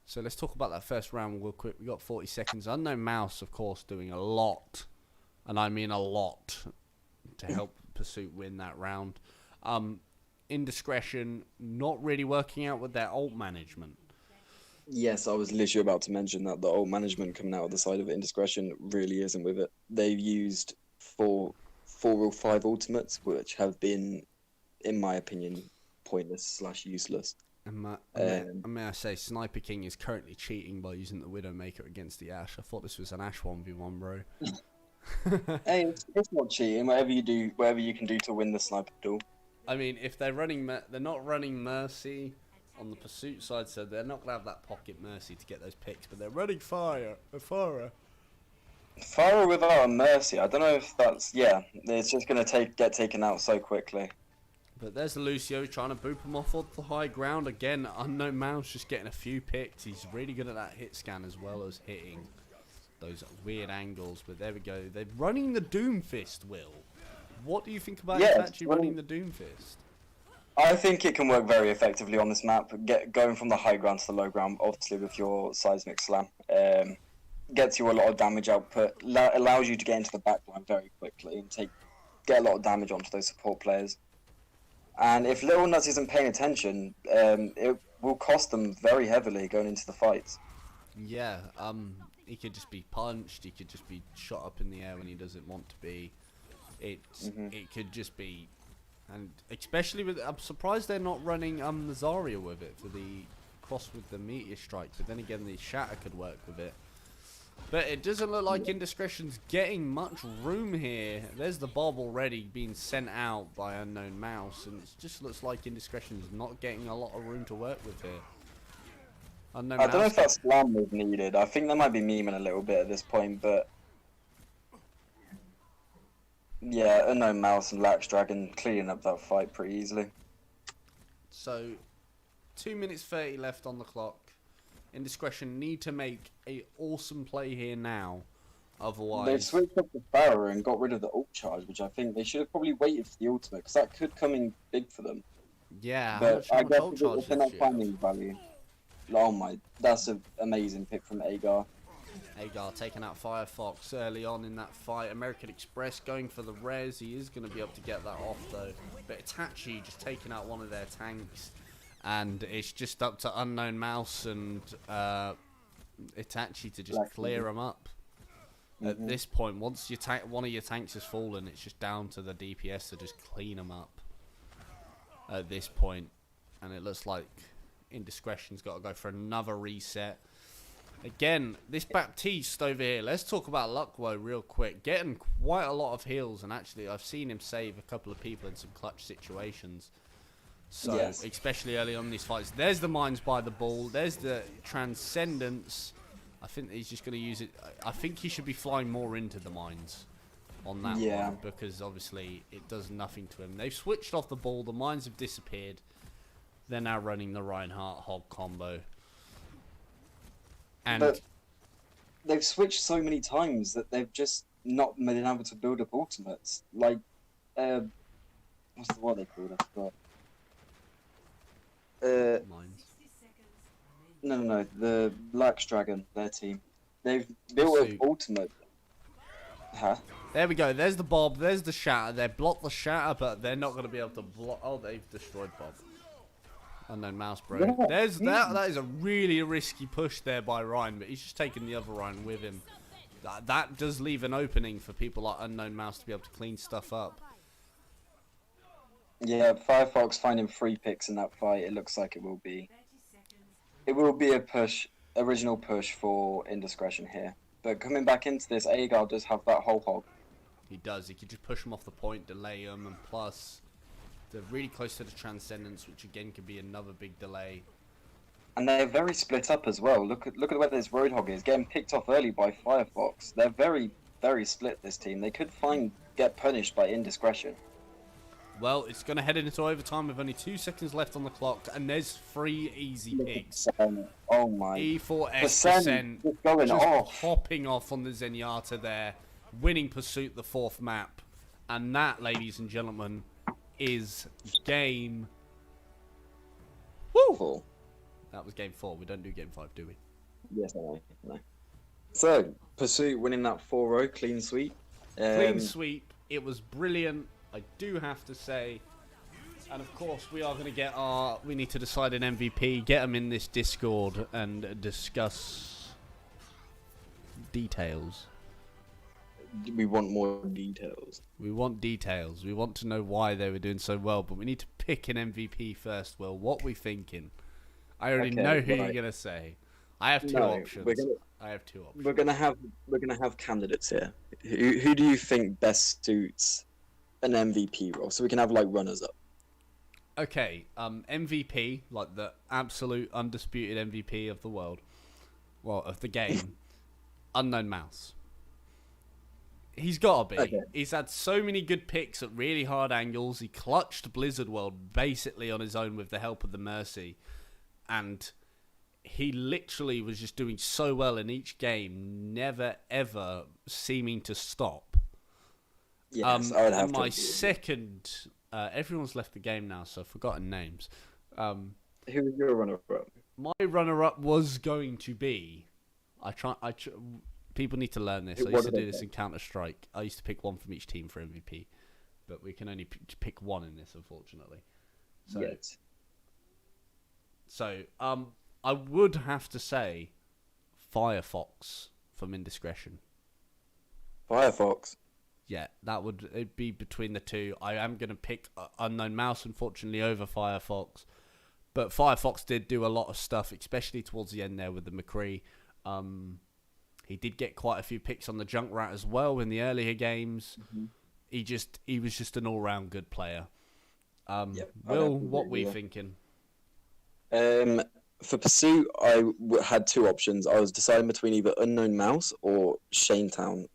so let's talk about that first round real quick. We got 40 seconds. Unknown Mouse, of course, doing a lot, and I mean a lot, to help Pursuit win that round. Indiscretion not really working out with their ult management. Yes, I was literally about to mention that the ult management coming out of the side of Indiscretion really isn't with it. They've used 4 or 5 ultimates, which have been, in my opinion, pointless / useless. And may I say, Sniper King is currently cheating by using the Widowmaker against the Ashe. I thought this was an Ashe 1v1, bro. Hey, it's not cheating. Whatever you can do to win the sniper duel. I mean, if they're running, they're not running Mercy on the Pursuit side, so they're not gonna have that pocket Mercy to get those picks. But they're running Fire. Fire without a Mercy. I don't know if that's It's just gonna get taken out so quickly. But there's the Lucio trying to boop him off the high ground again. Unknown Mouse just getting a few picks. He's really good at that hit scan as well as hitting those weird angles. But there we go. They're running the Doomfist, Will. What do you think about actually running the Doomfist? I think it can work very effectively on this map. Going from the high ground to the low ground, obviously with your seismic slam, gets you a lot of damage output. Allows you to get into the backline very quickly and get a lot of damage onto those support players. And if Little Nuts isn't paying attention, it will cost them very heavily going into the fights. Yeah, he could just be punched. He could just be shot up in the air when he doesn't want to be. It could just be, and especially with, I'm surprised they're not running the Zarya with it for the cross with the Meteor Strike. But then again, the Shatter could work with it. But it doesn't look like Indiscretion's getting much room here. There's the Bob already being sent out by Unknown Mouse, and it just looks like Indiscretion's not getting a lot of room to work with here. I don't know if that slam was needed. I think they might be memeing a little bit at this point, but yeah, Unknown Mouse and Lax Dragon cleaning up that fight pretty easily. So, 2 minutes 30 left on the clock. Indiscretion need to make a awesome play here now, otherwise. They've switched up the Barrow and got rid of the ult charge, which I think they should have probably waited for the ultimate, because that could come in big for them. Yeah, but I guess if they're not finding value. Oh my, that's an amazing pick from Agar. Agar taking out Firefox early on in that fight. American Express going for the res. He is going to be able to get that off though. But Itachi just taking out one of their tanks. And it's just up to Unknown Mouse and Itachi to just clear them up. At this point, once one of your tanks has fallen, it's just down to the DPS to just clean them up. At this point. And it looks like Indiscretion's got to go for another reset. Again, this Baptiste over here, let's talk about Luckwoe real quick. Getting quite a lot of heals, and actually I've seen him save a couple of people in some clutch situations. So, especially early on in these fights. There's the Mines by the Ball. There's the Transcendence. I think he's just going to use it. I think he should be flying more into the Mines on that one, because obviously it does nothing to him. They've switched off the Ball. The Mines have disappeared. They're now running the Reinhardt Hog combo. But they've switched so many times that they've just not been able to build up ultimates. Like, what they called? I forgot. No, the Lax Dragon, their team. They've built up ultimate. Huh? There we go. There's the Bob. There's the Shatter. They blocked the Shatter, but they're not going to be able to block. Oh, they've destroyed Bob. Unknown Mouse, bro. Yeah. There's that. That is a really risky push there by Ryan, but he's just taking the other Ryan with him. That does leave an opening for people like Unknown Mouse to be able to clean stuff up. Yeah, Firefox finding 3 picks in that fight. It looks like it will be. It will be a push, original push for Indiscretion here. But coming back into this, Agar does have that whole hog. He does. He could just push him off the point, delay him, and plus, they're really close to the Transcendence, which again could be another big delay. And they're very split up as well. Look at the way this Roadhog is getting picked off early by Firefox. They're very, very split, this team. They could get punished by Indiscretion. Well, it's going to head into overtime with only 2 seconds left on the clock, and there's 3 easy picks. Oh my. E4S% just going off. hopping off on the Zenyatta there, winning Pursuit the 4th map. And that, ladies and gentlemen, is game... Woo! That was game 4. We don't do game 5, do we? Yes, I know. No. So, Pursuit winning that 4-0 clean sweep. Clean sweep. It was brilliant, I do have to say. And of course, we are going to get we need to decide an MVP, get them in this Discord, and discuss details. We want more details. We want details. We want to know why they were doing so well, but we need to pick an MVP first. Well, what we thinking? I already know who you're gonna say. I have two options. I have 2 options. We're gonna have candidates here. Who do you think best suits an MVP role? So we can have like runners up. Okay, MVP, like the absolute undisputed MVP of the world, well, of the game, Unknown Mouse. He's got to be. Okay. He's had so many good picks at really hard angles. He clutched Blizzard World basically on his own with the help of the Mercy. And he literally was just doing so well in each game, never, ever seeming to stop. Yes, I would have my to. second... everyone's left the game now, so I've forgotten names. Who was your runner-up? My runner-up was going to be... People need to learn this. I used to do this in Counter-Strike. I used to pick one from each team for MVP. But we can only pick one in this, unfortunately. So, Yes. So, I would have to say Firefox from Indiscretion. Firefox. Yeah, it'd be between the two. I am going to pick Unknown Mouse, unfortunately, over Firefox. But Firefox did do a lot of stuff, especially towards the end there with the McCree. He did get quite a few picks on the Junkrat as well in the earlier games. Mm-hmm. He was just an all-round good player. Yep, Will, what were you thinking? For Pursuit, I had 2 options. I was deciding between either Unknown Mouse or Shanetown.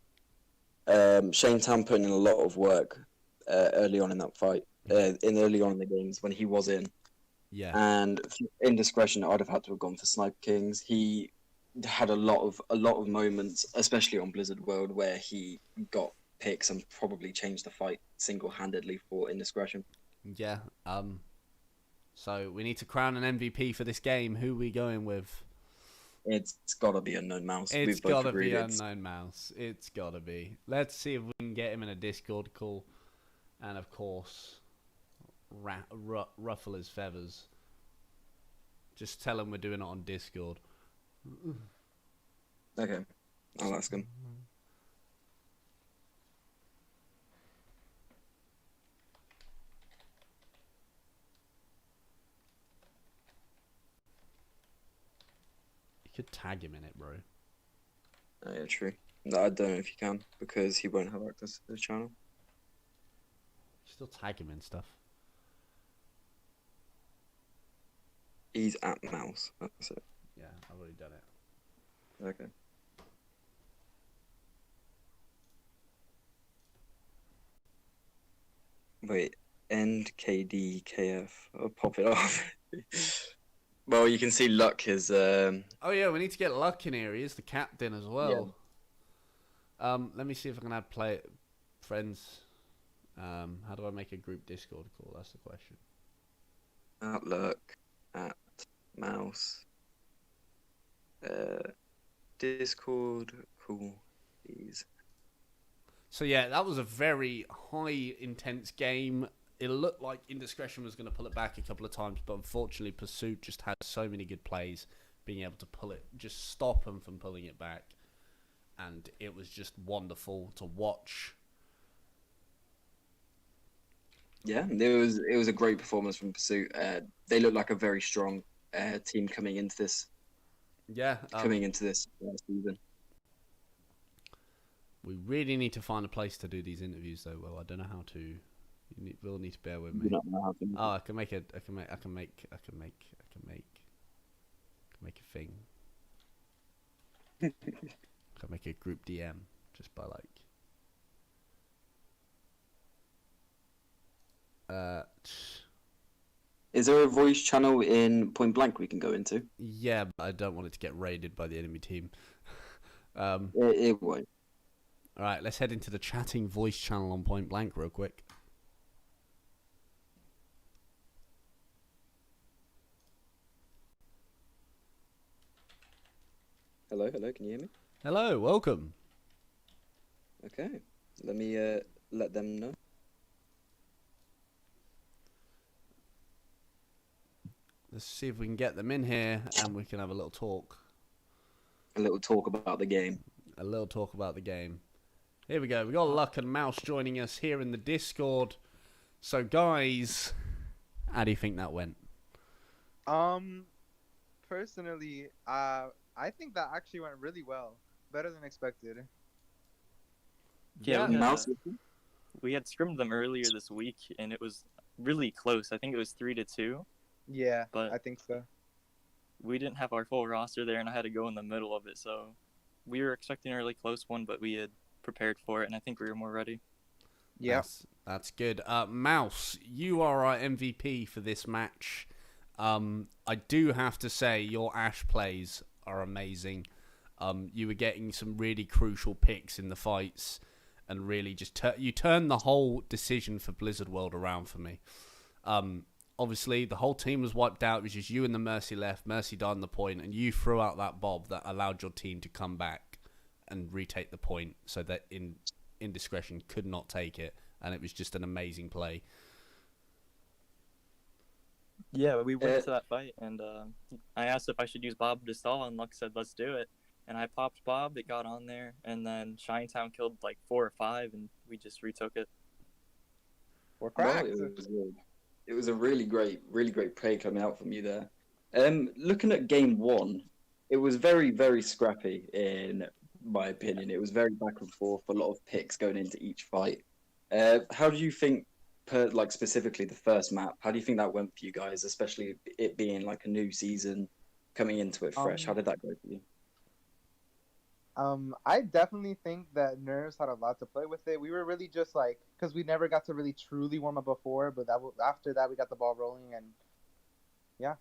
Shanetown putting in a lot of work early on in that fight, early on in the games when he was in. Yeah. And for Indiscretion, I'd have had to have gone for Sniper Kings. He had a lot of moments, especially on Blizzard World, where he got picks and probably changed the fight single-handedly for Indiscretion. Yeah. So we need to crown an MVP for this game. Who are we going with? It's got to be Unknown Mouse. It's got to be Unknown Mouse. It's got to be. Let's see if we can get him in a Discord call. And, of course, ruffle his feathers. Just tell him we're doing it on Discord. Okay. I'll ask him. You could tag him in it, bro. Oh, yeah, true. No, I don't know if you can, because he won't have access to the channel. Still tag him in stuff. He's at Mouse. That's it. Yeah, I've already done it. Okay. Wait, end KDKF. I'll pop it off. Well, you can see Luck is. Oh yeah, we need to get Luck in here. He is the captain as well. Yeah. Let me see if I can add friends. How do I make a group Discord call? That's the question. At Luck, at Mouse. Discord, cool, please. So yeah, that was a very high intense game. It looked like Indiscretion was going to pull it back a couple of times, but unfortunately Pursuit just had so many good plays, being able to pull it, just stop them from pulling it back. And it was just wonderful to watch. Yeah, it was a great performance from Pursuit. They look like a very strong team coming into this Yeah. season. We really need to find a place to do these interviews, though. Well, I don't know how to. We'll need to bear with me. You don't know how to- Oh, I can make a thing. I can make a group DM just by like. Is there a voice channel in Point Blank we can go into? Yeah, but I don't want it to get raided by the enemy team. It won't. All right, let's head into the chatting voice channel on Point Blank real quick. Hello, can you hear me? Hello, welcome. Okay, let me let them know. Let's see if we can get them in here and we can have a little talk. A little talk about the game. A little talk about the game. Here we go. We got Luck and Mouse joining us here in the Discord. So, guys, how do you think that went? Personally, I think that actually went really well. Better than expected. Yeah, Mouse. we had scrimmed them earlier this week, and it was really close. I think it was 3-2. Yeah, But- I think so. We didn't have our full roster there, and I had to go in the middle of it. So we were expecting a really close one, but we had prepared for it, and I think we were more ready. Yeah. That's good. Mouse, you are our MVP for this match. I do have to say your Ashe plays are amazing. You were getting some really crucial picks in the fights, and really just you turned the whole decision for Blizzard World around for me. Obviously, the whole team was wiped out. It was just you and the Mercy left. Mercy died on the point, and you threw out that bob that allowed your team to come back and retake the point, so that Indiscretion could not take it, and it was just an amazing play. Yeah, we went into that fight, and I asked if I should use Bob to stall, and Luck said, let's do it. And I popped Bob, it got on there, and then Shinetown killed like 4 or 5, and we just retook it. We're Well, cracked. it was a really great play coming out from you there. Looking at game one, it was very, very scrappy in my opinion. It was very back and forth, a lot of picks going into each fight. How do you think, specifically the first map, how do you think that went for you guys, especially it being like a new season coming into it fresh? How did that go for you? I definitely think that Nerves had a lot to play with it. We were really just like, because we never got to really truly warm up before, but after that we got the ball rolling, and yeah,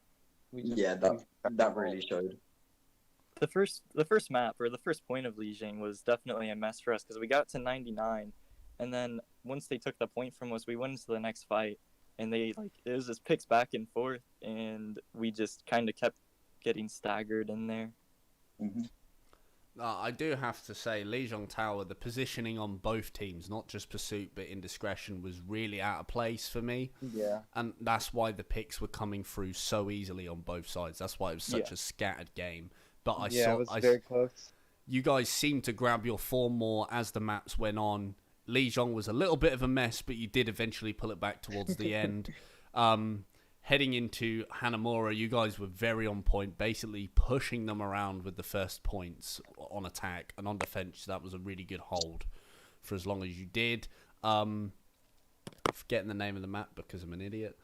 that really showed. The first map, or the first point of Lijiang, was definitely a mess for us, because we got to 99, and then once they took the point from us, we went into the next fight, and it was just picks back and forth, and we just kind of kept getting staggered in there. Mm-hmm. I do have to say, Lijiang Tower, the positioning on both teams, not just Pursuit but Indiscretion, was really out of place for me. Yeah. And that's why the picks were coming through so easily on both sides. That's why it was such a scattered game. But it was very close. You guys seemed to grab your form more as the maps went on. Lijiang was a little bit of a mess, but you did eventually pull it back towards the end. Heading into Hanamura, you guys were very on point, basically pushing them around with the first points on attack, and on defense, that was a really good hold for as long as you did. Forgetting the name of the map because I'm an idiot.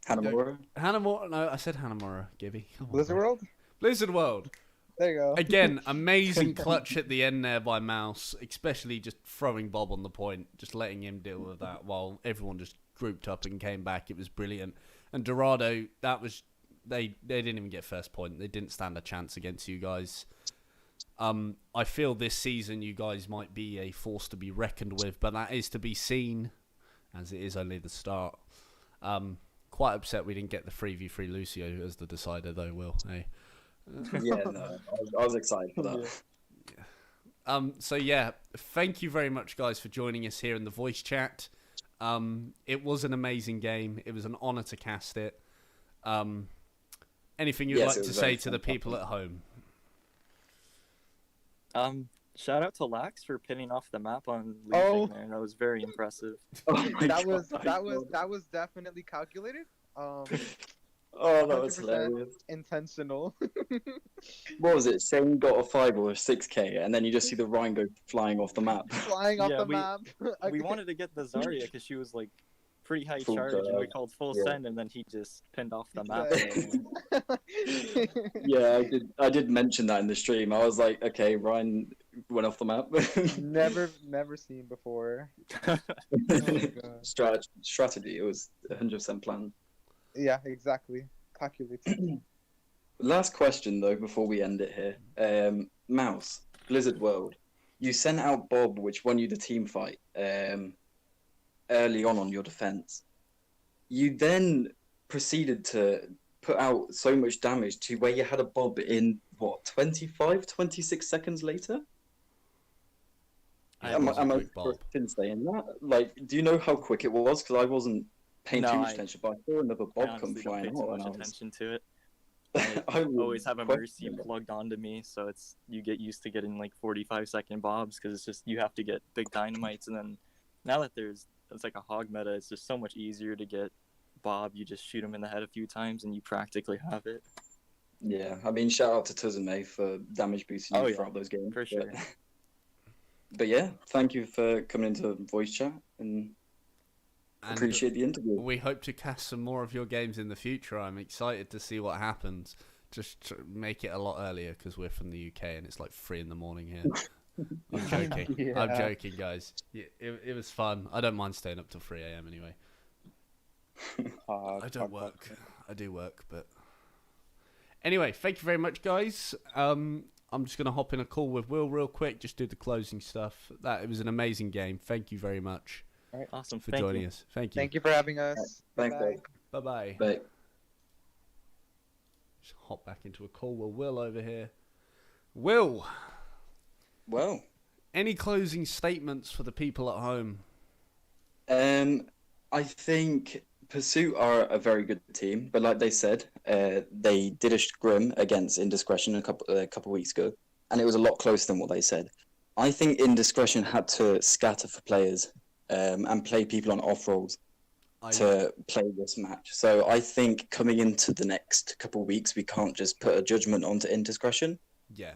Hanamura? Hanamura? No, I said Hanamura, Gibby. Blizzard World? Blizzard World. There you go. Again, amazing clutch at the end there by Mouse, especially just throwing Bob on the point, just letting him deal with that while everyone just grouped up and came back. It was brilliant. And Dorado, that was they didn't even get first point. They didn't stand a chance against you guys. I feel this season you guys might be a force to be reckoned with, but that is to be seen, as it is only the start. Quite upset we didn't get the 3v3 Lucio as the decider though, Will. Hey. Yeah, no, I was excited for that. So yeah, thank you very much, guys, for joining us here in the voice chat. It was an amazing game. It was an honor to cast it. Anything you'd Yes, like it to was say very to the fun. people at home? Shout out to Lax for pinning off the map on Oh. Legion there. That was very impressive. Oh my that God, that was definitely calculated. Oh, that was 100% hilarious. intentional. What was it? Shane got a 5 or a 6k, and then you just see the Rhine go flying off the map. Flying off Yeah, the we- map. We wanted to get the Zarya because she was like pretty high Full charge, and we charge, called full yeah. send, and then he just pinned off the map. Yeah, I did mention that in the stream. I was like, okay, Ryan went off the map. never seen before. Oh my God. Strategy. It was 100% planned. Yeah, exactly. Calculated. Last question though, before we end it here. Mouse, Blizzard World. You sent out Bob, which won you the team fight. Early on your defense. You then proceeded to put out so much damage to where you had a Bob in what 26 seconds later. Am I correct in saying that? Like, do you know how quick it was? Because I wasn't paying too much attention, but I saw another I Bob come honestly don't flying pay too out, much and attention to it. I was Always have a Mercy questioning it. plugged onto me, so you get used to getting like 45-second bobs because it's just you have to get big dynamites, and then now that it's like a hog meta, it's just so much easier to get Bob. You just shoot him in the head a few times and you practically have it. Yeah, I mean, shout out to Tuzume for damage boosting you Oh, yeah, throughout those games. for sure. But yeah, thank you for coming into voice chat and appreciate the interview. We hope to cast some more of your games in the future. I'm excited to see what happens. Just make it a lot earlier because we're from the UK and it's like 3 in the morning here. I'm joking. Yeah. I'm joking, guys. Yeah, it was fun. I don't mind staying up till 3 a.m. anyway. I don't work. I do work, but anyway, thank you very much, guys. I'm just gonna hop in a call with Will real quick. Just do the closing stuff. It was an amazing game. Thank you very much Awesome. for Thank joining you. us. Thank you. Thank you for having us. Thanks, Bye. Dave. Bye bye. Bye. Just hop back into a call with Will over here. Will, Well, any closing statements for the people at home? I think Pursuit are a very good team, but like they said, they did a scrim against Indiscretion a couple weeks ago, and it was a lot closer than what they said. I think Indiscretion had to scatter for players and play people on off rolls to play this match. So I think coming into the next couple weeks, we can't just put a judgment onto Indiscretion. Yeah.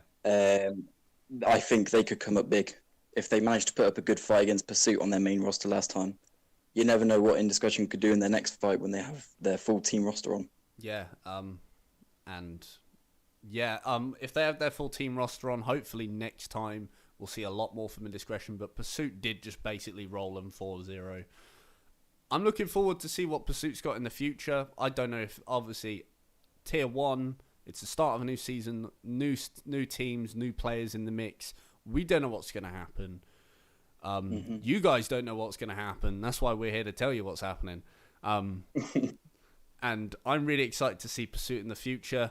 I think they could come up big if they managed to put up a good fight against Pursuit on their main roster last time. You never know what Indiscretion could do in their next fight when they have their full team roster on. Yeah. If they have their full team roster on, hopefully next time we'll see a lot more from Indiscretion. But Pursuit did just basically roll them 4-0. I'm looking forward to see what Pursuit's got in the future. I don't know if, obviously, Tier 1, it's the start of a new season, new teams, new players in the mix. We don't know what's going to happen. You guys don't know what's going to happen. That's why we're here to tell you what's happening. And I'm really excited to see Pursuit in the future,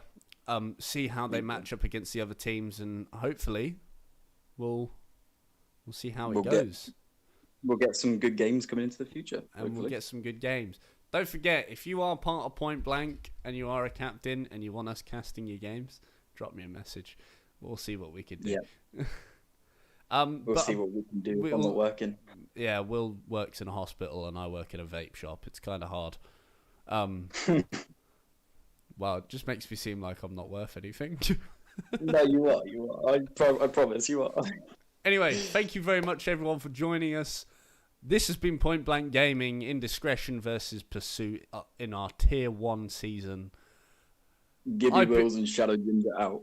see how they match up against the other teams, and hopefully we'll see how it goes. We'll get some good games coming into the future. And hopefully. we'll get some good games. Don't forget, if you are part of Point Blank and you are a captain and you want us casting your games, drop me a message. We'll see what we can do. Yeah. We'll see what we can do. I'm not working. Yeah, Will works in a hospital and I work in a vape shop. It's kind of hard. Well, it just makes me seem like I'm not worth anything. No, you are. You are. I promise you are. Anyway, thank you very much, everyone, for joining us. This has been Point Blank Gaming, Indiscretion versus Pursuit in our Tier 1 season. Gibby Wills and Shadow Ginger out.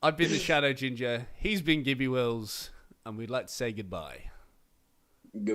I've been the Shadow Ginger. He's been Gibby Wills. And we'd like to say goodbye.